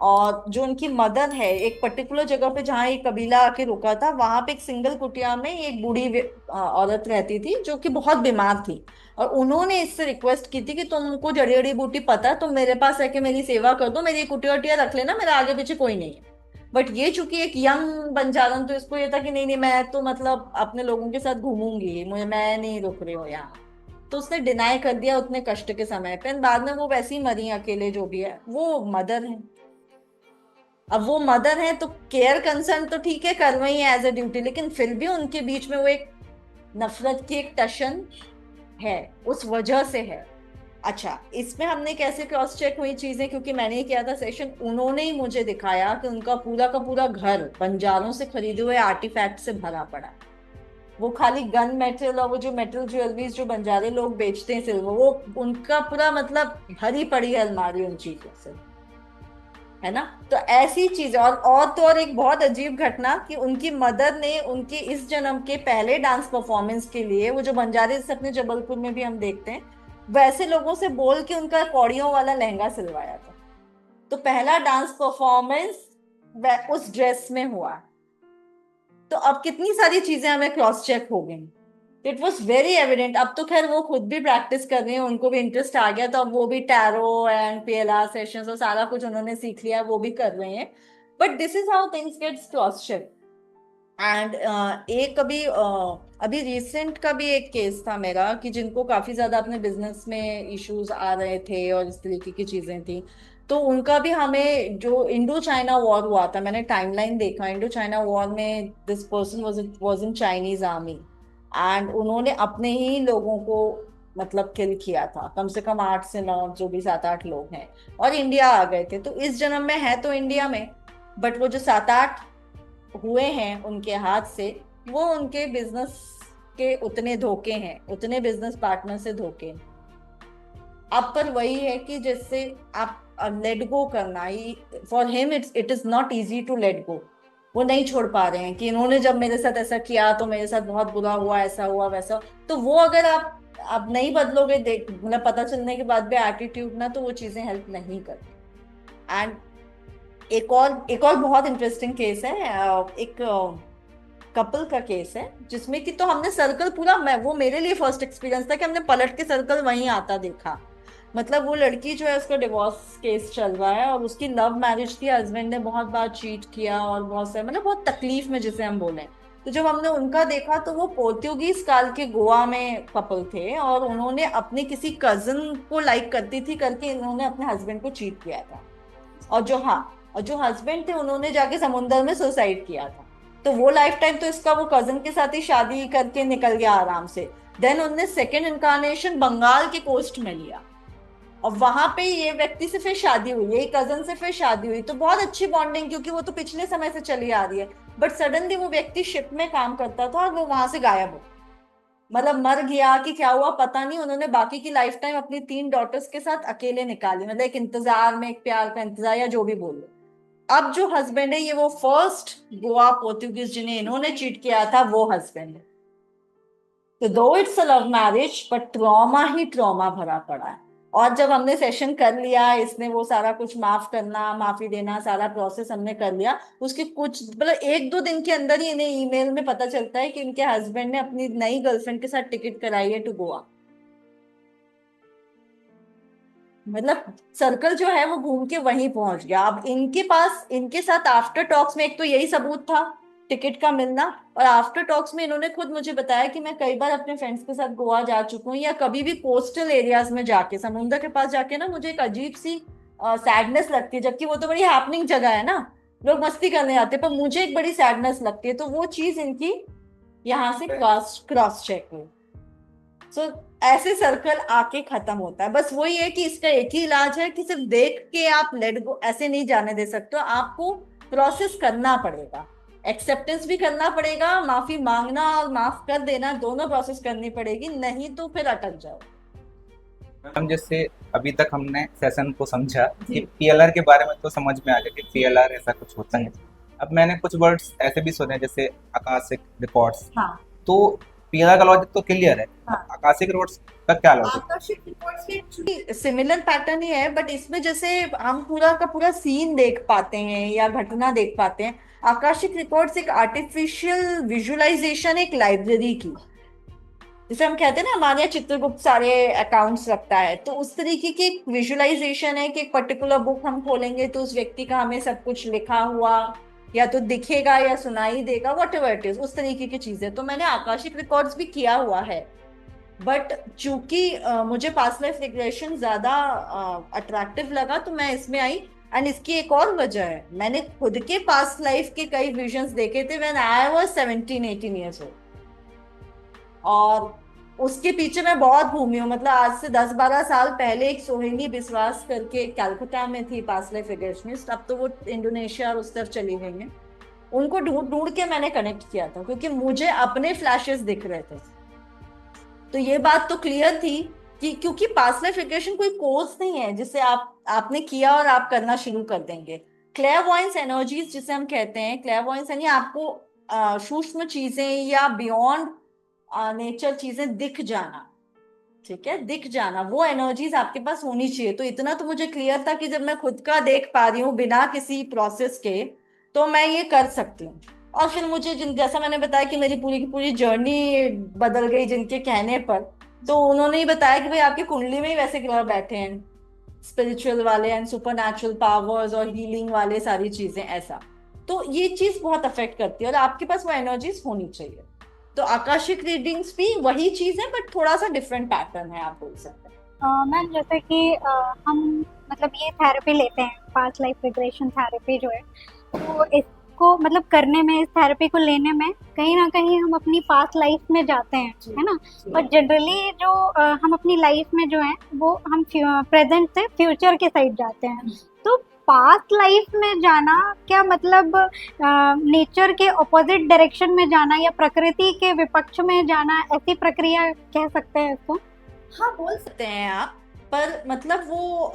और जो उनकी मदर है एक पर्टिकुलर जगह पे जहाँ एक कबीला आके रुका था, वहां पे एक सिंगल कुटिया में एक बूढ़ी औरत रहती थी जो कि बहुत बीमार थी। और उन्होंने इससे रिक्वेस्ट की थी कि तुमको जड़ी जड़ी बूटी पता है, तुम मेरे पास आके मेरी सेवा कर दो, मेरी कुटिया उटिया रख लेना, मेरा आगे पीछे कोई नहीं है। बट ये चूंकि एक यंग बंजारन, तो इसको ये था कि नहीं नहीं, मैं तो मतलब अपने लोगों के साथ घूमूंगी, मुझे मैं नहीं रुक रही हूँ यहाँ। तो उसने डिनाई कर दिया उतने कष्ट के समय पे, and बाद में वो वैसे ही मरी अकेले, जो भी है वो मदर है। अब वो मदर है तो केयर कंसर्न तो ठीक है कर रही है एज अ ड्यूटी, लेकिन फिर भी उनके बीच में वो एक नफरत की एक टशन है, उस वजह से है। अच्छा, इसमें हमने कैसे क्रॉस चेक हुई चीजें, क्योंकि मैंने ही किया था सेशन, उन्होंने ही मुझे दिखाया कि उनका पूरा का पूरा घर बंजारों से खरीदे हुए आर्टिफैक्ट से भरा पड़ा है। वो खाली गन मेटल और वो जो मेटल ज्वेलरीज जो बंजारे लोग बेचते हैं सिल्वर, वो उनका पूरा मतलब भरी पड़ी है अलमारी उन चीजों से, है ना। तो ऐसी चीज, और तो और एक बहुत अजीब घटना कि उनकी मदर ने उनके इस जन्म के पहले डांस परफॉर्मेंस के लिए, वो जो बंजारे जैसे अपने जबलपुर में भी हम देखते हैं, वैसे लोगों से बोल के उनका कौड़ियों वाला लहंगा सिलवाया था। तो पहला डांस परफॉर्मेंस उस ड्रेस में हुआ। तो अब कितनी सारी चीजें हमें क्रॉस चेक हो गई। It was very evident. अब तो खैर वो खुद भी प्रैक्टिस कर रही है, उनको भी इंटरेस्ट आ गया, तो अब वो भी टैरो एंड पीएलआर सेशंस और सारा कुछ उन्होंने सीख लिया, वो भी कर रहे हैं। But this is how things gets cross check. And एक अभी रिसेंट का भी एक केस था मेरा, कि जिनको काफी ज्यादा अपने बिजनेस में इश्यूज आ रहे थे और इस तरीके की चीजें थी, तो उनका भी हमें, जो इंडो चाइना वॉर हुआ था, मैंने टाइमलाइन देखा, इंडो चाइना वॉर में this person was in Chinese army, and उन्होंने अपने ही लोगों को मतलब किल किया था, कम से कम 8 से 9, जो भी 7-8 लोग हैं, और इंडिया आ गए थे। तो इस जन्म में है तो इंडिया में, बट वो जो 7-8 हुए हैं उनके हाथ से, वो उनके बिजनेस के उतने धोखे हैं, उतने बिजनेस पार्टनर से धोखे हैं। अब पर वही है कि जैसे आप लेट गो करना ही, for him it is not easy to let go. वो नहीं छोड़ पा रहे हैं कि इन्होंने जब मेरे साथ ऐसा किया तो मेरे साथ बहुत बुरा हुआ, ऐसा हुआ वैसा। तो वो अगर आप नहीं बदलोगे, देख मतलब पता चलने के बाद भी एटीट्यूड ना, तो वो चीजें हेल्प नहीं करती। एंड एक और बहुत इंटरेस्टिंग केस है, एक कपल का केस है, जिसमें कि तो हमने सर्कल पूरा, मैं वो मेरे लिए फर्स्ट एक्सपीरियंस था कि हमने पलट के सर्कल वहीं आता देखा। मतलब वो लड़की जो है उसका डिवोर्स केस चल रहा है, और उसकी लव मैरिज थी, हस्बैंड ने बहुत बार चीट किया और बहुत सारे मतलब बहुत तकलीफ में जिसे हम बोले। तो जब हमने उनका देखा तो वो पोर्तुगीज काल के गोवा में कपल थे, और उन्होंने अपने किसी कजन को लाइक करती थी करके इन्होंने अपने हस्बैंड को चीट किया था। और जो हस्बैंड थे उन्होंने जाके समुंदर में सुसाइड किया था। तो वो लाइफ टाइम तो इसका वो कजन के साथ ही शादी करके निकल गया आराम से। देन उनने सेकेंड इनकारनेशन बंगाल के कोस्ट में लिया, और वहां पे ये व्यक्ति से फिर शादी हुई, यही कजन से फिर शादी हुई, तो बहुत अच्छी बॉन्डिंग, क्योंकि वो तो पिछले समय से चली आ रही है। बट सडनली वो व्यक्ति शिप में काम करता था और वो वहां से गायब हो, मतलब मर गया कि क्या हुआ पता नहीं। उन्होंने बाकी की लाइफ टाइम अपनी 3 डॉटर्स के साथ अकेले निकाली, मतलब एक इंतजार में, एक प्यार का इंतजार, या जो भी बोलो। अब जो हस्बैंड है, ये वो फर्स्ट गोवा पोर्तुगीज जिन्हें इन्होंने चीट किया था, वो हस्बैंड है। तो दो it's a love marriage, but trauma he trauma भरा पड़ा है। और जब हमने सेशन कर लिया, इसने वो सारा कुछ माफ करना, माफी देना, सारा प्रोसेस हमने कर लिया, उसके कुछ मतलब 1-2 दिन के अंदर ही इन्हें ईमेल में पता चलता है कि इनके हस्बैंड ने अपनी नई गर्लफ्रेंड के साथ टिकट कराई है टू गोवा। मतलब सर्कल जो है वो घूम के वहीं पहुंच गया। अब इनके पास, इनके साथ आफ्टर टॉक्स में एक तो यही सबूत था टिकट का मिलना, और आफ्टर टॉक्स में इन्होंने खुद मुझे बताया कि मैं कई बार अपने फ्रेंड्स के साथ गोवा जा चुका हूँ, या कभी भी कोस्टल एरियाज में जाके, समुद्र के पास जाके ना, मुझे एक अजीब सी सैडनेस लगती है, जबकि वो तो बड़ी हैपनिंग जगह है ना, लोग मस्ती करने जाते हैं, पर मुझे एक बड़ी सैडनेस लगती है। तो वो चीज इनकी यहाँ से क्रॉस क्रॉस चेक हुई। सो ऐसे सर्कल आके खत्म होता है। बस वही है कि इसका एक ही इलाज है कि सिर्फ देख के आप लेट गो ऐसे नहीं जाने दे सकते हो, आपको प्रोसेस करना पड़ेगा, एक्सेप्टेंस भी करना पड़ेगा, माफी मांगना और माफ कर देना, दोनों प्रोसेस करनी पड़ेगी, नहीं तो फिर अटक जाओ। हम जैसे अभी तक हमने सेशन को समझा कि जी पीएलआर के बारे में तो समझ में आ गया कि पीएलआर ऐसा कुछ होता जी है। अब मैंने कुछ वर्ड्स ऐसे भी सुने जैसे आकाशिक रिकॉर्ड्स, हाँ तो पीला का लॉजिक तो क्लियर है, हाँ। आकाशिक रिकॉर्ड्स का क्या लॉजिक? आकर्षक रिकॉर्ड्स के एक्चुअली सिमिलर पैटर्न ही है, बट इसमें जैसे हम पूरा का पूरा सीन देख पाते हैं या घटना देख पाते हैं। आकाशिक रिकॉर्ड्स एक आर्टिफिशियल विजुअलाइजेशन, एक लाइब्रेरी की, जैसे हम कहते हैं ना हमारे यहाँ चित्रगुप्त सारे अकाउंट्स रखता है, तो उस तरीके की एक विजुअलाइजेशन है कि एक पर्टिकुलर बुक हम खोलेंगे तो उस व्यक्ति का हमें सब कुछ लिखा हुआ या तो दिखेगा या सुनाई देगा, वट एवर इट इज, उस तरीके की चीजें। तो मैंने आकाशिक रिकॉर्ड्स भी किया हुआ है, बट चूंकि मुझे पास्ट लाइफ रिग्रेशन ज्यादा अट्रैक्टिव लगा तो मैं इसमें आई। एंड इसकी एक और वजह है, मैंने खुद के पास्ट लाइफ के कई विजन्स देखे थे when I was 17-18 years old, और उसके पीछे मैं बहुत घूमी हूँ। मतलब आज से 10-12 साल पहले एक सोहेली विश्वास करके कलकत्ता में थी पास्ट लाइफ रिग्रेशनिस्ट, अब तो वो इंडोनेशिया और उस तरफ चली गई हैं। उनको ढूंढ ढूंढ के मैंने कनेक्ट किया था क्योंकि मुझे अपने फ्लैशेस दिख रहे थे। तो ये बात तो क्लियर थी कि क्योंकि पास्ट लाइफ रिग्रेशन कोई कोर्स नहीं है जिसे आपने किया और आप करना शुरू कर देंगे। क्लेयरवॉयंस एनर्जीज जिसे हम कहते हैं, क्लेयरवॉयंस यानी आपको सूक्ष्म चीजें या बियॉन्ड नेचर चीजें दिख जाना, ठीक है, दिख जाना, वो एनर्जीज आपके पास होनी चाहिए। तो इतना तो मुझे क्लियर था कि जब मैं खुद का देख पा रही हूँ बिना किसी प्रोसेस के, तो मैं ये कर सकती हूँ। और फिर मुझे जिन जैसा मैंने बताया कि मेरी पूरी की पूरी जर्नी बदल गई जिनके कहने पर, तो उन्होंने ही बताया कि भाई आपकी कुंडली में ही वैसे ग्रह बैठे हैं, स्पिरिचुअल वाले एंड सुपर नेचुरल पावर्स और हीलिंग वाले सारी चीजें, ऐसा। तो ये चीज बहुत अफेक्ट करती है और आपके पास वो एनर्जीज होनी चाहिए। तो आकाशिक रीडिंग्स भी वही चीज है बट थोड़ा सा डिफरेंट पैटर्न है, आप बोल सकते हैं। मैम जैसे कि हम मतलब ये थेरेपी लेते हैं, पास्ट लाइफ रिग्रेशन थेरेपी जो है, तो इसको मतलब करने में, इस थेरेपी को लेने में कहीं ना कहीं हम अपनी पास्ट लाइफ में जाते हैं, है ना। और जनरली जो हम अपनी लाइफ में जो है वो हम प्रेजेंट से फ्यूचर के साइड जाते हैं। तो पास्ट लाइफ में जाना क्या मतलब नेचर के ऑपोजिट डायरेक्शन में जाना या प्रकृति के विपक्ष में जाना, ऐसी प्रक्रिया कह सकते हैं इसको? हाँ बोल सकते हैं आप, पर मतलब वो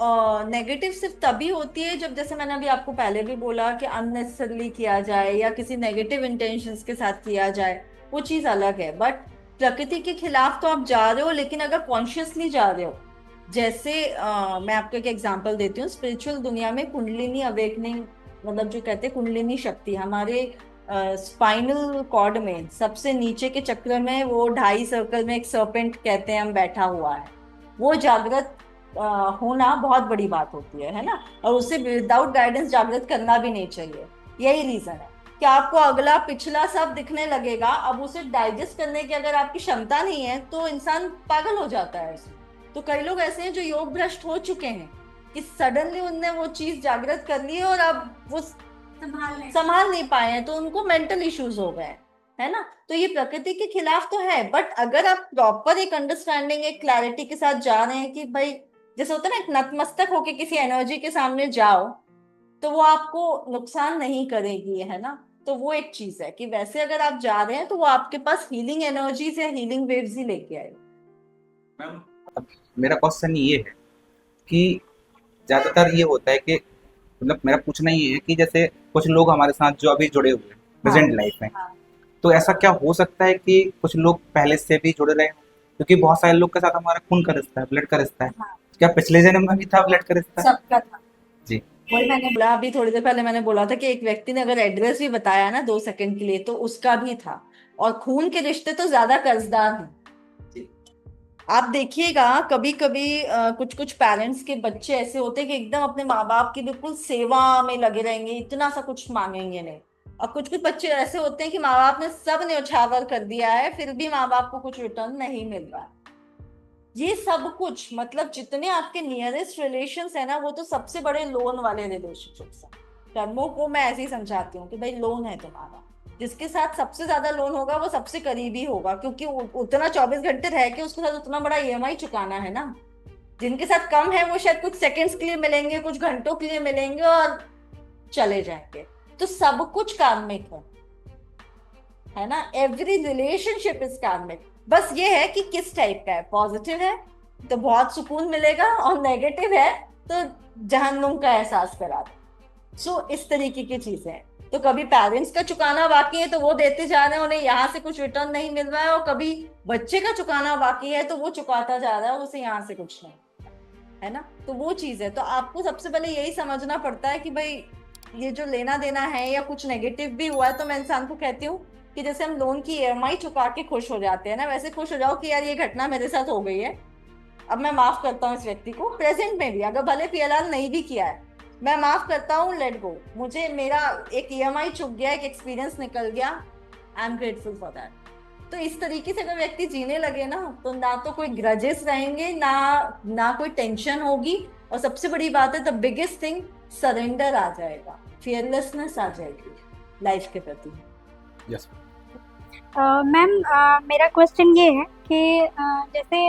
नेगेटिव सिर्फ तभी होती है जब, जैसे मैंने अभी आपको पहले भी बोला, कि अननेसेसरली किया जाए या किसी नेगेटिव इंटेंशंस के साथ किया जाए, वो चीज अलग है। बट प्रकृति के खिलाफ तो आप जा रहे हो, लेकिन अगर कॉन्शियसली जा रहे हो, जैसे मैं आपको एक एग्जांपल देती हूँ। स्पिरिचुअल दुनिया में कुंडलिनी अवेकनिंग, मतलब जो कहते हैं कुंडलिनी शक्ति, हमारे स्पाइनल कॉर्ड में सबसे नीचे के चक्र में वो 2.5 सर्कल में एक सर्पेंट कहते हैं हम बैठा हुआ है। वो जागृत होना बहुत बड़ी बात होती है ना। और उसे विदाउट गाइडेंस जागृत करना भी नहीं चाहिए। यही रीजन है कि आपको अगला पिछला सब दिखने लगेगा। अब उसे डाइजेस्ट करने की अगर आपकी क्षमता नहीं है तो इंसान पागल हो जाता है इसमें। तो कई लोग ऐसे हैं जो योग भ्रष्ट हो चुके हैं कि सडनली उनने वो चीज जागृत कर ली है और अब वो संभाल नहीं पाए हैं, तो उनको मेंटल इश्यूज हो गए, है ना। तो ये प्रकृति के खिलाफ तो है, बट अगर आप प्रॉपर एक अंडरस्टैंडिंग, एक क्लैरिटी के साथ जा रहे हैं कि भाई, जैसे होता है ना, एक नतमस्तक होके किसी एनर्जी के सामने जाओ तो वो आपको नुकसान नहीं करेगी, है ना। तो वो एक चीज है कि वैसे अगर आप जा रहे हैं तो वो आपके पास हीलिंग एनर्जीज या हीलिंग वेव्स ही लेके आए। मैम, अब मेरा क्वेश्चन ये है कि ज़्यादातर ये होता है कि, मतलब मेरा पूछना ये है कि जैसे कुछ लोग हमारे साथ जो अभी जुड़े हुए हैं प्रेजेंट लाइफ में, हाँ। तो ऐसा क्या हो सकता है कि कुछ लोग पहले से भी जुड़े रहे हों? क्योंकि बहुत सारे लोग के साथ हमारा खून का रिश्ता है, ब्लड का रिश्ता है। हाँ। क्या पिछले जन्म में भी था ब्लड का रिश्ता? सबका था जी। वही मैंने बोला अभी थोड़ी देर पहले, मैंने बोला था कि एक व्यक्ति ने अगर एड्रेस भी बताया ना 2 सेकंड के लिए, तो उसका भी था। और खून के रिश्ते तो ज्यादा कर्जदार हैं। आप देखिएगा कभी कभी कुछ कुछ पेरेंट्स के बच्चे ऐसे होते हैं कि एकदम अपने माँ बाप की बिल्कुल सेवा में लगे रहेंगे, इतना सा कुछ मांगेंगे नहीं। और कुछ कुछ बच्चे ऐसे होते हैं कि माँ बाप ने सब न्यौछावर कर दिया है, फिर भी माँ बाप को कुछ रिटर्न नहीं मिल रहा है। ये सब कुछ मतलब जितने आपके नियरेस्ट रिलेशंस है ना, वो तो सबसे बड़े लोन वाले रिलेशनशिप्स हैं। कर्मों को मैं ऐसे ही समझाती हूँ कि भाई लोन है तुम्हारा, जिसके साथ सबसे ज्यादा लोन होगा वो सबसे करीबी होगा, क्योंकि उतना 24 घंटे रह के उसके साथ उतना बड़ा ईएमआई चुकाना है ना। जिनके साथ कम है वो शायद कुछ सेकंड्स के लिए मिलेंगे, कुछ घंटों के लिए मिलेंगे और चले जाएंगे। तो सब कुछ कार्मिक है ना। एवरी रिलेशनशिप इज कार्मिक। बस ये है कि किस टाइप का है। पॉजिटिव है तो बहुत सुकून मिलेगा, और नेगेटिव है तो जहन्नुम का एहसास करा दो। सो इस तरीके की चीजें हैं। तो कभी पेरेंट्स का चुकाना बाकी है तो वो देते जा रहे हैं, उन्हें यहाँ से कुछ रिटर्न नहीं मिल रहा है, और कभी बच्चे का चुकाना बाकी है तो वो चुकाता जा रहा है, उसे यहाँ से कुछ नहीं, है ना। तो वो चीज है, तो आपको सबसे पहले यही समझना पड़ता है कि भाई ये जो लेना देना है या कुछ नेगेटिव भी हुआ है, तो मैं इंसान को कहती हूँ कि जैसे हम लोन की ईएमआई चुका के खुश हो जाते हैं ना, वैसे खुश हो जाओ कि यार ये घटना मेरे साथ हो गई है, अब मैं माफ करता हूँ इस व्यक्ति को, प्रेजेंट में भी अगर भले पीएलआर नहीं भी किया है, मैं माफ करता हूँ, लेट गो, मुझे मेरा एक ईएमआई चुक गया, एक एक्सपीरियंस निकल गया, I am grateful for that. तो इस तरीके से अगर व्यक्ति जीने लगे ना, तो ना तो कोई ग्रजेस रहेंगे, ना कोई टेंशन होगी, और सबसे बड़ी बात है, द बिगेस्ट थिंग, सरेंडर आ जाएगा, फियरलेसनेस आ जाएगी लाइफ के प्रति। यस। मैम, मेरा क्वेश्चन ये है कि जैसे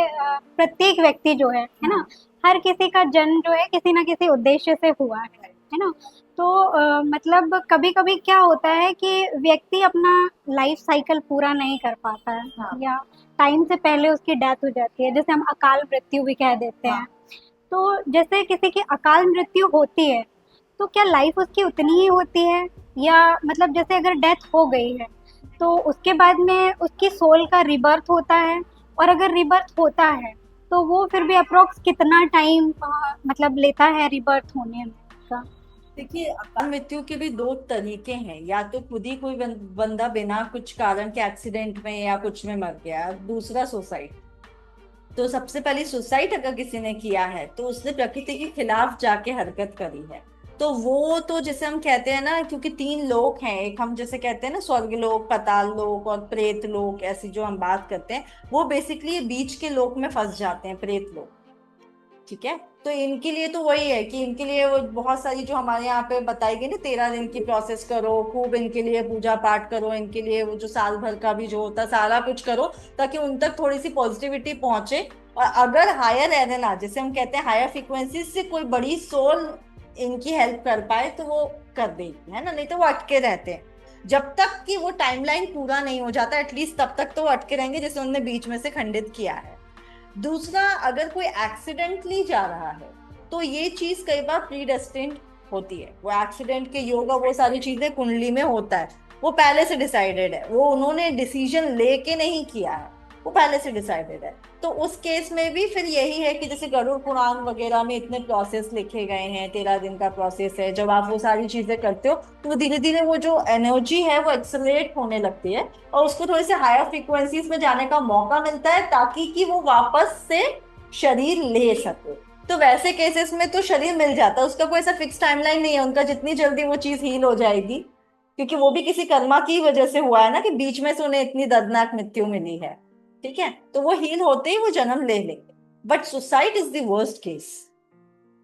प्रत्येक व्यक्ति जो है ना, हर किसी का जन्म जो है किसी ना किसी उद्देश्य से हुआ है ना। तो मतलब कभी कभी क्या होता है कि व्यक्ति अपना लाइफ साइकिल पूरा नहीं कर पाता है, हाँ। या टाइम से पहले उसकी डेथ हो जाती है, जैसे हम अकाल मृत्यु भी कह देते हैं। तो जैसे किसी की अकाल मृत्यु होती है, तो क्या लाइफ उसकी उतनी ही होती है, या मतलब जैसे अगर डेथ हो गई है तो उसके बाद में उसकी सोल का रिबर्थ होता है, और अगर रिबर्थ होता है तो वो फिर भी अप्रोक्स कितना टाइम मतलब लेता है रिबर्थ होने में का? देखिए, अकाल मृत्यु के भी दो तरीके हैं, या तो खुद ही कोई बंदा बिना कुछ कारण के एक्सीडेंट में या कुछ में मर गया, दूसरा सुसाइड। तो सबसे पहले सुसाइड अगर किसी ने किया है तो उसने प्रकृति के खिलाफ जाके हरकत करी है, तो वो तो जैसे हम कहते हैं ना, क्योंकि तीन लोक हैं, एक हम जैसे कहते हैं ना स्वर्ग लोक, पाताल लोक और प्रेत लोक, ऐसी जो हम बात करते हैं, वो बेसिकली बीच के लोक में फंस जाते हैं, प्रेत लोक। ठीक है, तो इनके लिए तो वही है कि इनके लिए वो बहुत सारी जो हमारे यहाँ पे बताई गई ना, 13 दिन की प्रोसेस करो, खूब इनके लिए पूजा पाठ करो, इनके लिए वो जो साल भर का भी जो होता है सारा कुछ करो, ताकि उन तक थोड़ी सी पॉजिटिविटी पहुंचे। और अगर हायर एनएलआर, जैसे हम कहते हैं हायर फ्रीक्वेंसी से कोई बड़ी सोल इनकी हेल्प कर पाए तो वो कर देगी, है ना, नहीं तो वो अटके रहते हैं, जब तक कि वो टाइमलाइन पूरा नहीं हो जाता, एटलीस्ट तब तक तो वो अटके रहेंगे, जैसे उन्होंने बीच में से खंडित किया है। दूसरा, अगर कोई एक्सीडेंटली जा रहा है तो ये चीज कई बार प्रीडेस्टिन्ड होती है, वो एक्सीडेंट के योग और वो सारी चीजें कुंडली में होता है, वो पहले से डिसाइडेड है, वो उन्होंने डिसीजन लेके नहीं किया है, वो पहले से डिसाइडेड है। तो उस केस में भी फिर यही है कि जैसे गरुड़ पुराण वगैरह में इतने प्रोसेस लिखे गए हैं, 13 दिन का प्रोसेस है, जब आप वो सारी चीजें करते हो तो धीरे धीरे वो जो एनर्जी है वो एक्सेलरेट होने लगती है, और उसको थोड़ी सी हायर फ्रीक्वेंसीज में जाने का मौका मिलता है, ताकि कि वो वापस से शरीर ले सके। तो वैसे केसेस में तो शरीर मिल जाता है, उसका कोई ऐसा फिक्स टाइमलाइन नहीं है उनका, जितनी जल्दी वो चीज हील हो जाएगी, क्योंकि वो भी किसी कर्मा की वजह से हुआ है ना, कि बीच में से उन्हें इतनी दर्दनाक मृत्यु मिली है। ठीक है, तो वो हील होते ही वो जन्म ले लेंगे। But suicide is the worst case,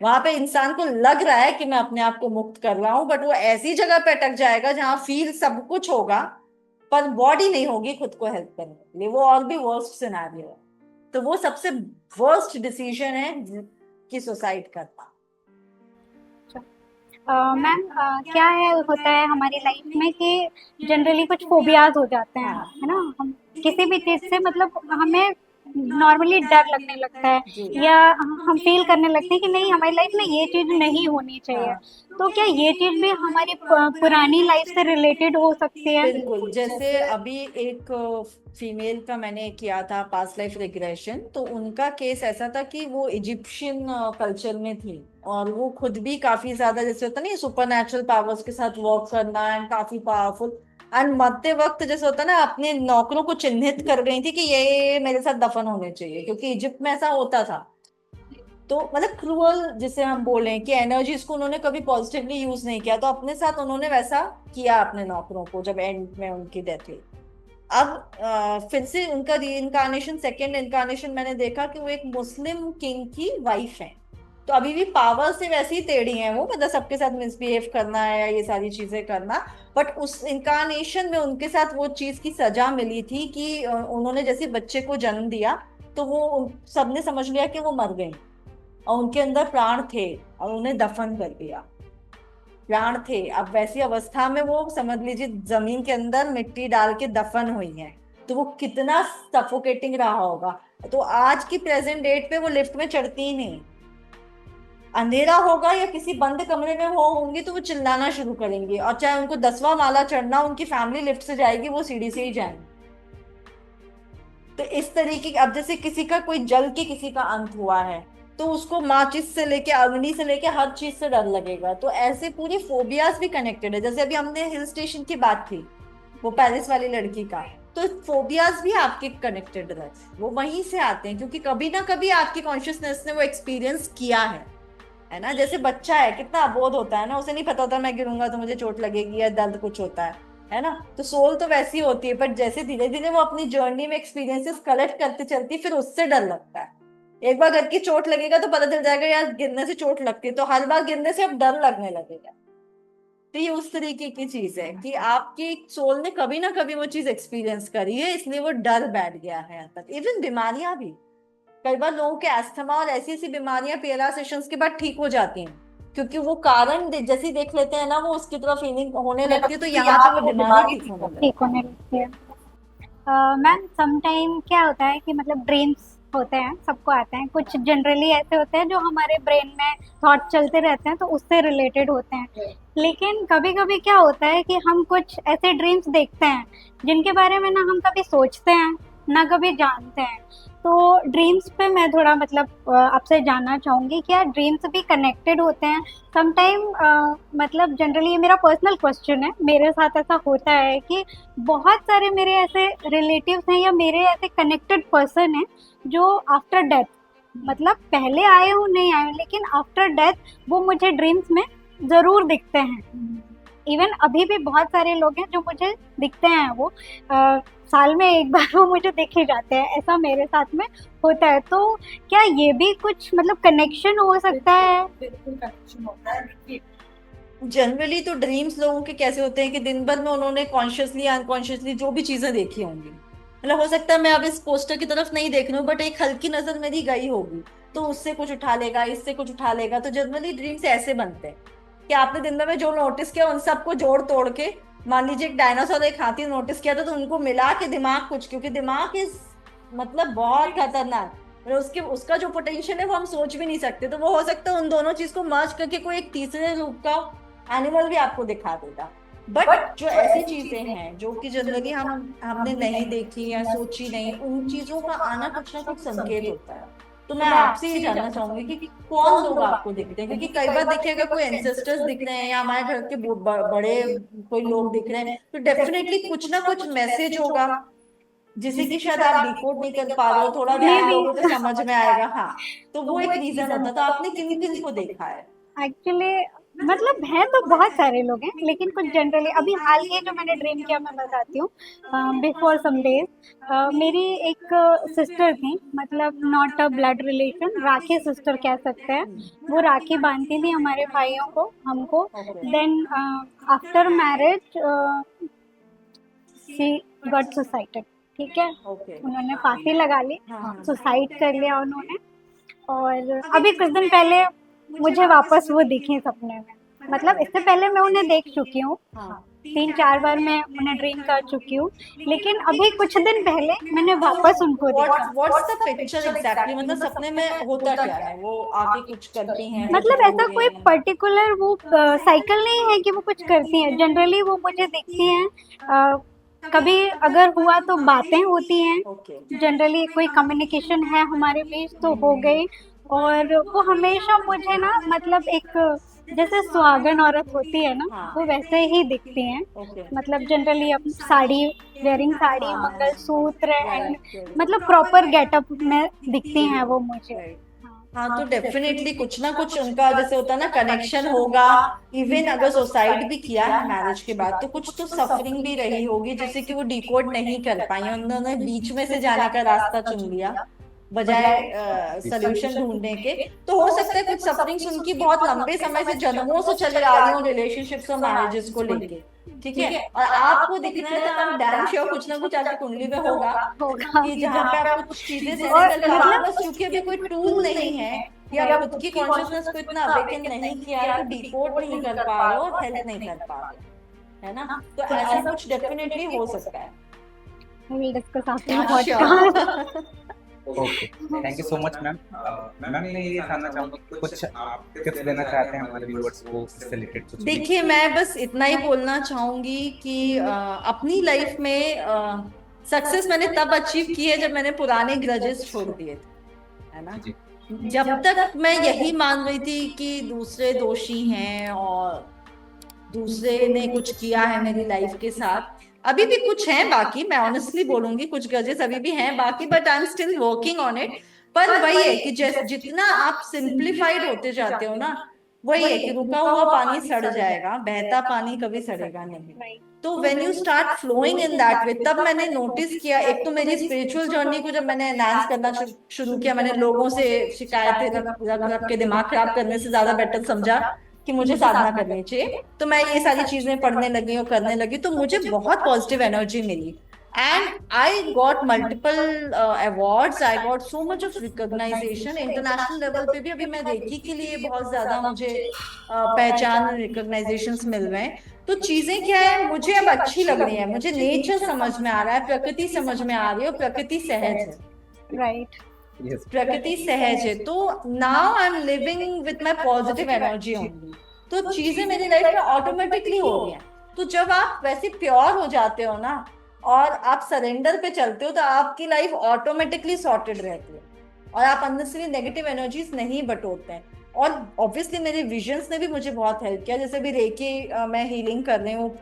वहां पे इंसान को लग रहा है कि मैं अपने आप को मुक्त कर रहा हूं, बट वो ऐसी जगह पे अटक जाएगा जहां फील सब कुछ होगा, पर बॉडी नहीं होगी खुद को हेल्प करने के लिए, वो और भी वर्स्ट सिनेरियो है। तो वो सबसे वर्स्ट डिसीजन है कि सुसाइड करना। मैम, क्या है होता है हमारी लाइफ में कि जनरली कुछ फोबियाज हो जाते हैं, हाँ है ना। हम किसी भी चीज से मतलब हमें नॉर्मली डर लगने लगता है, जी। या हम फील करने लगते हैं कि नहीं हमारी लाइफ में ये चीज नहीं होनी चाहिए। हाँ तो क्या ये चीज भी हमारी पुरानी लाइफ से रिलेटेड हो सकती है? बिल्कुल, जैसे अभी एक फीमेल का मैंने किया था पास्ट लाइफ रिग्रेशन, तो उनका केस ऐसा था कि वो इजिप्शियन कल्चर में थी, और वो खुद भी काफी ज्यादा, जैसे होता नहीं सुपर नेचुरल पावर्स के साथ वर्क करना, एंड काफी पावरफुल, एंड मरते वक्त जैसे होता ना अपने नौकरों को चिन्हित कर गई थी कि ये मेरे साथ दफन होने चाहिए, क्योंकि इजिप्ट में ऐसा होता था। तो मतलब क्रूअल जिसे हम बोले कि एनर्जीज को उन्होंने कभी पॉजिटिवली यूज नहीं किया, तो अपने साथ उन्होंने वैसा किया अपने नौकरों को, जब एंड में उनकी डेथ हुई। अब फिर से उनका री इनकारनेशन, सेकेंड इनकारनेशन मैंने देखा कि वो एक मुस्लिम किंग की वाइफ है, तो अभी भी पावर से वैसे ही टेढ़ी हैं वो, मतलब सबके साथ मिसबिहेव करना है या ये सारी चीजें करना। बट उस इनकारनेशन में उनके साथ वो चीज की सजा मिली थी कि उन्होंने जैसे बच्चे को जन्म दिया, तो वो सबने समझ लिया कि वो मर गई, और उनके अंदर प्राण थे, और उन्हें दफन कर दिया। प्राण थे, अब वैसी अवस्था में वो समझ लीजिए जमीन के अंदर मिट्टी डाल के दफन हुई है, तो वो कितना सफोकेटिंग रहा होगा। तो आज की प्रेजेंट डेट पे वो लिफ्ट में चढ़ती ही नहीं, अंधेरा होगा या किसी बंद कमरे में वो होंगे तो वो चिल्लाना शुरू करेंगे, और चाहे उनको 10वां माला चढ़ना, उनकी फैमिली लिफ्ट से जाएगी, वो सीढ़ी से ही जाएंगे। तो इस तरीके अब जैसे किसी का कोई जल के किसी का अंत हुआ है, तो उसको माचिस से लेके अग्नि से लेके हर चीज से डर लगेगा। तो ऐसे पूरी फोबियाज भी कनेक्टेड है। जैसे अभी हमने हिल स्टेशन की बात की, वो पेरिस वाली लड़की का, तो फोबियाज भी आपके कनेक्टेड है, वो वहीं से आते हैं, क्योंकि कभी ना कभी आपकी कॉन्शियसनेस ने वो एक्सपीरियंस किया है ना। जैसे बच्चा है, कितना अबोध होता है ना, उसे नहीं पता होता मैं गिरूंगा तो मुझे चोट लगेगी या दर्द कुछ होता है ना। तो सोल तो वैसी होती है, पर जैसे धीरे धीरे वो अपनी जर्नी में एक्सपीरियंसेस कलेक्ट करते चलती, फिर उससे डर लगता है। एक बार घर की चोट लगेगा तो पता चल जाएगा यार गिरने से चोट लगती है, तो हर बार गिरने से अब डर लगने लगेगा। तो ये उस तरीके की चीज है कि आपकी सोल ने कभी ना कभी वो चीज एक्सपीरियंस करी है, इसलिए वो डर बैठ गया है यहाँ तक। इवन बीमारियां भी, कई बार लोगों के अस्थमा और ऐसी ऐसी बीमारियां पीएलआर सेशंस के बाद ठीक हो जाती हैं, क्योंकि वो कारण जैसे ही देख लेते हैं ना, वो उसकी तरफ फीलिंग होने लगती है, तो यहाँ पे वो बीमारी ठीक होने लगती ठीक होने लगती है। मैम समटाइम क्या होता है कि मतलब ड्रीम्स होते हैं, सबको आते हैं, कुछ जनरली ऐसे होते हैं जो हमारे ब्रेन में थॉट चलते रहते हैं तो उससे रिलेटेड होते हैं। लेकिन कभी कभी क्या होता है कि हम कुछ ऐसे ड्रीम्स देखते हैं जिनके बारे में ना हम कभी सोचते हैं ना कभी जानते हैं। तो ड्रीम्स पे मैं थोड़ा मतलब आपसे जानना चाहूँगी, क्या ड्रीम्स भी कनेक्टेड होते हैं समटाइम? मतलब जनरली ये मेरा पर्सनल क्वेश्चन है, मेरे साथ ऐसा होता है कि बहुत सारे मेरे ऐसे रिलेटिव्स हैं या मेरे ऐसे कनेक्टेड पर्सन हैं जो आफ्टर डेथ, मतलब पहले आए हो नहीं आए हो, लेकिन आफ्टर डेथ वो मुझे ड्रीम्स में ज़रूर दिखते हैं। इवन अभी भी बहुत सारे लोग हैं जो मुझे दिखते हैं, वो साल में एक बार वो मुझे दिख ही जाते हैं, ऐसा मेरे साथ में होता है। तो क्या ये भी कुछ मतलब कनेक्शन हो सकता है? बिल्कुल कनेक्शन होता है। जनरली तो ड्रीम्स लोगों के कैसे होते हैं कि दिन भर में उन्होंने कॉन्शियसली अनकॉन्शियसली जो भी चीजें देखी होंगी, मतलब हो सकता है मैं अब इस पोस्टर की तरफ नहीं देख रही हूँ, बट एक हल्की नजर मेरी गई होगी, तो उससे कुछ उठा लेगा, इससे कुछ उठा लेगा। तो जनरली ड्रीम्स ऐसे बनते हैं कि आपने दिन भर में जो नोटिस किया उन सबको जोड़ तोड़ के, मान लीजिए एक डायनासोर एक हाथी नोटिस किया था, तो उनको मिला के दिमाग कुछ, क्योंकि दिमाग इस मतलब बहुत खतरनाक, मतलब उसके उसका जो पोटेंशियल है वो हम सोच भी नहीं सकते। तो वो हो सकता है उन दोनों चीज को मर्ज करके कोई एक तीसरे रूप का एनिमल भी आपको दिखा देगा। बट जो ऐसी चीजें हैं जो कि जनरली हमने नहीं देखी या सोची नहीं, उन चीजों का आना कुछ ना कुछ संकेत होता है। तो मैं आपसे ये जानना चाहूंगी कि कौन लोग आपको दिखते हैं, क्योंकि कई बार देखिएगा कोई एंसेस्टर्स दिख रहे हैं या हमारे घर के बड़े कोई लोग दिख रहे हैं, तो डेफिनेटली कुछ ना कुछ मैसेज होगा जिसे कि शायद आप डिकोड नहीं कर पा रहे हो, थोड़ा ध्यान दोगे तो समझ में आएगा। हाँ, तो वो एक रीजन होता है। तो आपने किन किन को देखा है? एक्चुअली मतलब हैं तो बहुत सारे लोग हैं, लेकिन कुछ जनरली अभी हाल के जो मैंने ड्रीम किया मैं बताती हूँ। बिफोर सम डेज मेरी एक सिस्टर थी, मतलब not a blood relation, rakhi sister कह सकते हैं। वो राखी बांधती थी हमारे भाइयों को, हमको। Then after marriage she got suicided, ठीक है। ओके। उन्होंने फांसी लगा ली, हाँ। सुसाइड कर लिया उन्होंने। और अभी कुछ दिन पहले मुझे वापस वो दिखी सपने में, मतलब इससे पहले मैं उन्हें देख चुकी हूँ, हाँ। 3-4 बार मैं उन्हें ड्रीम कर चुकी हूँ, लेकिन अभी कुछ दिन पहले मैंने वापस उनको देखा। व्हाट्स द पिक्चर एग्जैक्टली, मतलब सपने में होता क्या है? वो आके कुछ करती हैं, कुछ मतलब ऐसा बोलती कोई हैं? पर्टिकुलर वो साइकिल नहीं है कि वो कुछ करती हैं, जनरली वो मुझे दिखती हैं। कभी अगर हुआ तो बातें होती हैं, ओके। जनरली कोई कम्युनिकेशन है हमारे बीच तो हो गई। और वो हमेशा मुझे ना मतलब एक जैसे सुहागन औरत होती है ना, हाँ। वो वैसे ही दिखती हैं। ओके। मतलब जनरली अब साड़ी वेयरिंग, साड़ी, हाँ। Mangalsutra and Right. मतलब प्रॉपर गेटअप में दिखती हैं वो मुझे। Right. हाँ, तो डेफिनेटली कुछ ना कुछ उनका जैसे होता है ना कनेक्शन होगा। इवन अगर सुसाइड भी किया है मैरिज के बाद, तो कुछ तो सफरिंग भी रही होगी जिसे कि वो डिकोड नहीं कर पाई, उन्होंने बीच में से जाने का रास्ता चुन लिया बजाय सोल्यूशन ढूंढने के। तो हो सकता है कुछ सफरिंग्स उनकी बहुत लंबे समय से जन्मों से चले आ रही हो रिलेशनशिप्स और मैरिजेस को लेके, ठीक है। और आपको दिखना है तो आप डैम श्योर कुछ ना कुछ आपकी कुंडली में होगा कि जहाँ पे आप कुछ चीजें सेंस और कर पा रहे हो। मतलब बस चूंकि अभी कोई टूल नहीं है या खुद की कॉन्शियसनेस को इतना अवेकन नहीं किया है, तो डिकोड नहीं कर पा रहे हो और हेल्प नहीं कर पा रहे हो, है ना। तो ऐसा कुछ डेफिनेटली हो सकता है। we will discuss after the podcast. Sure. Okay, thank you so much ma'am. Ma'am मैं ये जानना चाहूँगा कि कुछ आप टिप्स देना चाहते हैं हमारे व्यूअर्स को इससे रिलेटेड कुछ भी? देखिए, मैं बस इतना ही बोलना चाहूंगी कि अपनी लाइफ में सक्सेस मैंने तब अचीव की है जब मैंने पुराने ग्रजेस छोड़ दिए थे, है ना। जी। जब तक मैं यही मान रही थी कि दूसरे दोषी हैं और दूसरे ने कुछ किया है मेरी लाइफ के साथ, अभी भी कुछ हैं बाकी, मैं ऑनेस्टली बोलूंगी कुछ ग्रजेस अभी भी हैं बाकी, but I am still working on it. पर वही है कि जैसे जितना आप सिंप्लीफाइड होते जाते हो ना, वही है कि रुका हुआ पानी सड़ जाएगा, बहता पानी कभी सड़ेगा नहीं। राइट। तो when you start flowing in that way, तब मैंने नोटिस किया, एक तो मेरी स्पिरिचुअल जर्नी को जब मैंने एनहांस करना शुरू किया, मैंने लोगों से शिकायतें रख रख रख के दिमाग खराब करने से ज्यादा बेटर समझा कि मुझे साधना करनी चाहिए। तो मैं ये सारी चीजें पढ़ने लगी और करने लगी, तो मुझे बहुत पॉजिटिव एनर्जी मिली and I got multiple awards, I got so much of recognisation international level पे भी। अभी मैं रेकी के लिए बहुत ज्यादा मुझे पहचान रिकॉग्नाइजेशंस मिल रहे हैं। तो चीजें क्या है, मुझे अब अच्छी लग रही है, मुझे नेचर समझ में आ रहा है, प्रकृति समझ में आ रही है और प्रकृति सहज है, राइट। यस। प्रकृति सहज है। तो now I am living with my positive energy only, तो चीजें मेरी लाइफ में ऑटोमेटिकली हो रही हैं। तो जब आप वैसे प्योर हो जाते हो ना और आप सरेंडर पे चलते हो, तो आपकी लाइफ ऑटोमेटिकली सॉर्टेड रहती है और आप अंदर से नेगेटिव एनर्जीज नहीं बटोरते हैं। और ऑब्वियसली मेरे विजन्स ने भी मुझे बहुत हेल्प किया, जैसे भी रेकी मैं हीलिंग कर रही हूँ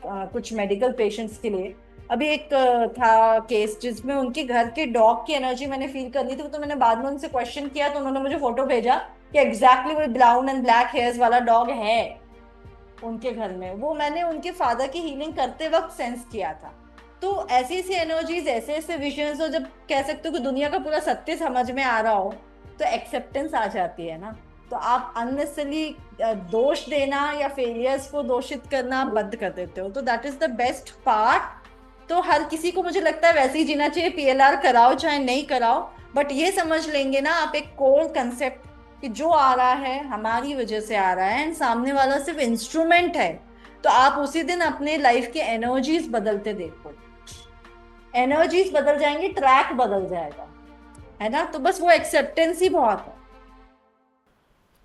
कुछ मेडिकल पेशेंट्स के लिए। अभी एक था केस जिसमें उनके घर के डॉग की एनर्जी मैंने फील कर ली थी, तो मैंने बाद में उनसे क्वेश्चन किया, तो उन्होंने मुझे फोटो भेजा कि एग्जैक्टली वो ब्राउन एंड ब्लैक हेयर्स वाला डॉग है उनके घर में। वो मैंने उनके फादर की हीलिंग करते वक्त सेंस किया था। तो ऐसी ऐसी एनर्जीज, ऐसे ऐसे विजन्स, और जब कह सकते हो कि दुनिया का पूरा सत्य समझ में आ रहा हो, तो एक्सेप्टेंस आ जाती है ना। तो आप अननेसेसरली दोष देना या फेलियर्स को दोषित करना बंद कर देते हो, तो that is the best part. तो हर किसी को मुझे लगता है वैसे ही जीना चाहिए, पीएलआर कराओ चाहे नहीं कराओ, बट ये समझ लेंगे ना आप एक कोर कंसेप्ट कि जो आ रहा है हमारी वजह से आ रहा है एंड सामने वाला सिर्फ इंस्ट्रूमेंट है। तो आप उसी दिन अपने लाइफ के एनर्जीज बदलते देखो, एनर्जीज बदल जाएंगी, ट्रैक बदल जाएगा, है ना। तो बस वो एक्सेप्टेंस ही बहुत है।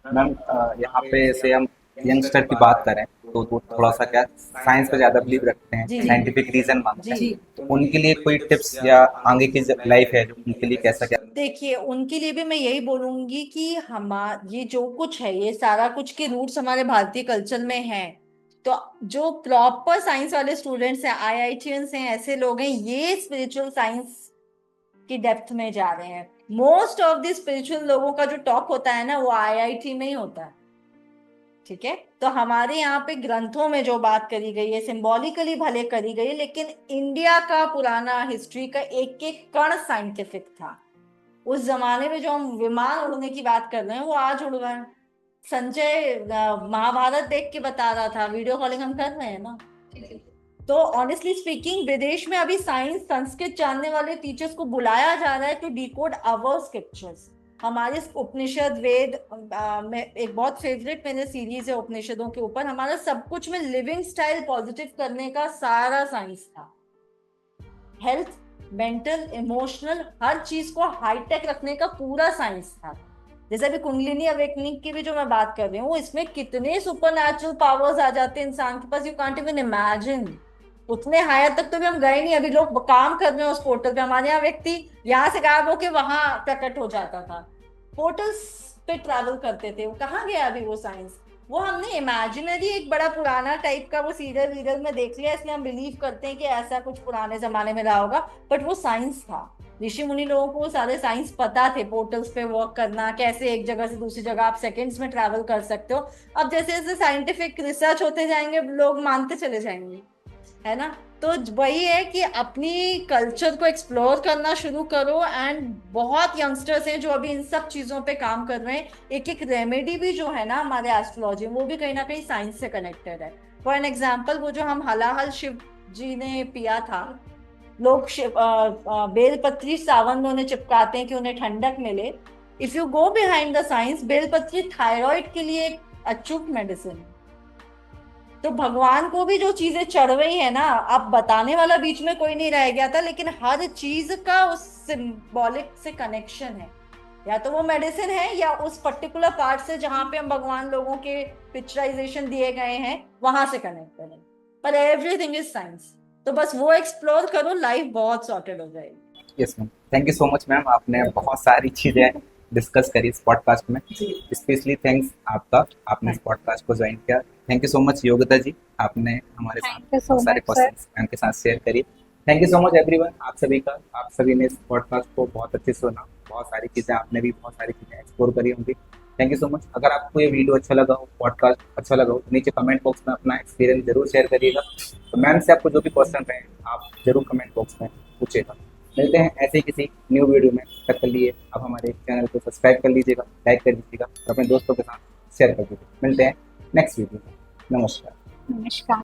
मैम यहाँ पे से हम यंगस्टर की बात करें तो वो थोड़ा सा क्या साइंस पे ज़्यादा बिलीव रखते हैं, जी। साइंटिफिक रीजन मानते हैं। जी। तो उनके लिए कोई टिप्स या आगे की लाइफ है जो उनके लिए कैसा क्या? देखिए, उनके लिए भी मैं यही बोलूंगी कि ये जो कुछ है, ये सारा कुछ के रूट्स हमारे भारतीय कल्चर में है। तो जो प्रॉपर साइंस वाले स्टूडेंट्स हैं, आईआईटियंस हैं, ऐसे लोग हैं, ये स्पिरिचुअल साइंस की डेप्थ में जा रहे हैं। मोस्ट ऑफ द स्पिरिचुअल लोगों का जो टॉक होता है ना, वो आईआईटी में ही होता है, ठीक है। तो हमारे यहाँ पे ग्रंथों में जो बात करी गई है, सिंबॉलिकली भले करी गई है, लेकिन इंडिया का पुराना हिस्ट्री का एक एक कण साइंटिफिक था। उस जमाने में जो हम विमान उड़ने की बात कर रहे हैं, वो आज उड़ रहा है। संजय महाभारत देख के बता रहा था, वीडियो कॉलिंग हम कर रहे हैं ना। तो ऑनेस्टली स्पीकिंग, विदेश में अभी साइंस संस्कृत जानने वाले टीचर्स को बुलाया जा रहा है टू डिकोड आवर स्क्रिप्चर्स। हमारे उपनिषद वेद में एक बहुत फेवरेट मेरे सीरीज है उपनिषदों के ऊपर, हमारा सब कुछ में लिविंग स्टाइल पॉजिटिव करने का सारा साइंस था। हेल्थ, मेंटल, इमोशनल, हर चीज को हाईटेक रखने का पूरा साइंस था। जैसे अभी कुंडलिनी अवेकनिंग की भी जो मैं बात कर रही हूँ, इसमें कितने सुपरनैचुरल पावर्स आ जाते हैं इंसान के पास, यू कांट इवन इमेजिन। उतने हायर तक तो भी हम गए नहीं, अभी लोग काम कर रहे हैं उस पोर्टल पे। हमारे यहाँ व्यक्ति यहाँ से गायब होके वहां प्रकट हो जाता था, पोर्टल्स पे ट्रैवल करते थे। वो कहाँ गया अभी वो साइंस? वो हमने इमेजिनरी एक बड़ा पुराना टाइप का वो सीरियल वीरियल में देख लिया, इसलिए हम बिलीव करते हैं कि ऐसा कुछ पुराने जमाने में रहा होगा, बट वो साइंस था। ऋषि मुनि लोगों को सारे साइंस पता थे, पोर्टल्स पे वर्क करना, कैसे एक जगह से दूसरी जगह आप सेकंड्स में ट्रैवल कर सकते हो। अब जैसे जैसे साइंटिफिक रिसर्च होते जाएंगे, लोग मानते चले जाएंगे, है ना। तो वही है कि अपनी कल्चर को एक्सप्लोर करना शुरू करो। एंड बहुत यंगस्टर्स हैं जो अभी इन सब चीजों पे काम कर रहे हैं। एक एक रेमेडी भी जो है ना हमारे एस्ट्रोलॉजी में, वो भी कहीं ना कहीं साइंस से कनेक्टेड है। फॉर एन एग्जाम्पल, वो जो हम हलाहल शिव जी ने पिया था, लोग बेलपत्री सावन में उन्हें चिपकाते हैं कि उन्हें ठंडक मिले। If you go behind the science, बेलपत्री थायराइड के लिए एक अचूक मेडिसिन। तो भगवान को भी जो चीजें चढ़ रही है ना, अब बताने वाला बीच में कोई नहीं रह गया था, लेकिन हर चीज का उस सिंबॉलिक से कनेक्शन है। या तो वो मेडिसिन है या उस पर्टिकुलर पार्ट से जहां पे हम भगवान लोगों के पिक्चराइजेशन दिए गए हैं वहां से कनेक्ट करें। पर एवरीथिंग इज साइंस। तो बस वो एक्सप्लोर करो, लाइफ बहुत सॉर्टेड हो जाएगी। Yes ma'am, thank you so much ma'am, आपने बहुत सारी चीज़ें डिस्कस करी इस पॉडकास्ट में। स्पेशली थैंक्स आपका, आपने इस पॉडकास्ट को ज्वाइन किया। Thank you so much Yogita ji, आपने हमारे साथ थैंक यू सो बहुत सारे मच सर। क्वेश्चंस मैम के साथ शेयर करिए। Thank you so much everyone, आप सभी का, आप सभी ने इस पॉडकास्ट को बहुत अच्छे से सुना, बहुत सारी चीज़ें आपने भी बहुत सारी चीज़ें एक्सप्लोर करी होंगी। Thank you so much. अगर आपको ये वीडियो अच्छा लगा हो, पॉडकास्ट अच्छा लगा हो, तो नीचे कमेंट बॉक्स में अपना एक्सपीरियंस जरूर शेयर करिएगा। तो मैम से आपको जो भी क्वेश्चन रहे आप जरूर कमेंट बॉक्स में पूछिएगा। मिलते हैं ऐसे ही किसी न्यू वीडियो में, तब तक के लिए आप हमारे चैनल को सब्सक्राइब कर लीजिएगा, लाइक कर लीजिएगा और अपने दोस्तों के साथ शेयर कर दीजिएगा। मिलते हैं नेक्स्ट वीडियो में। नमस्कार। नमस्कार।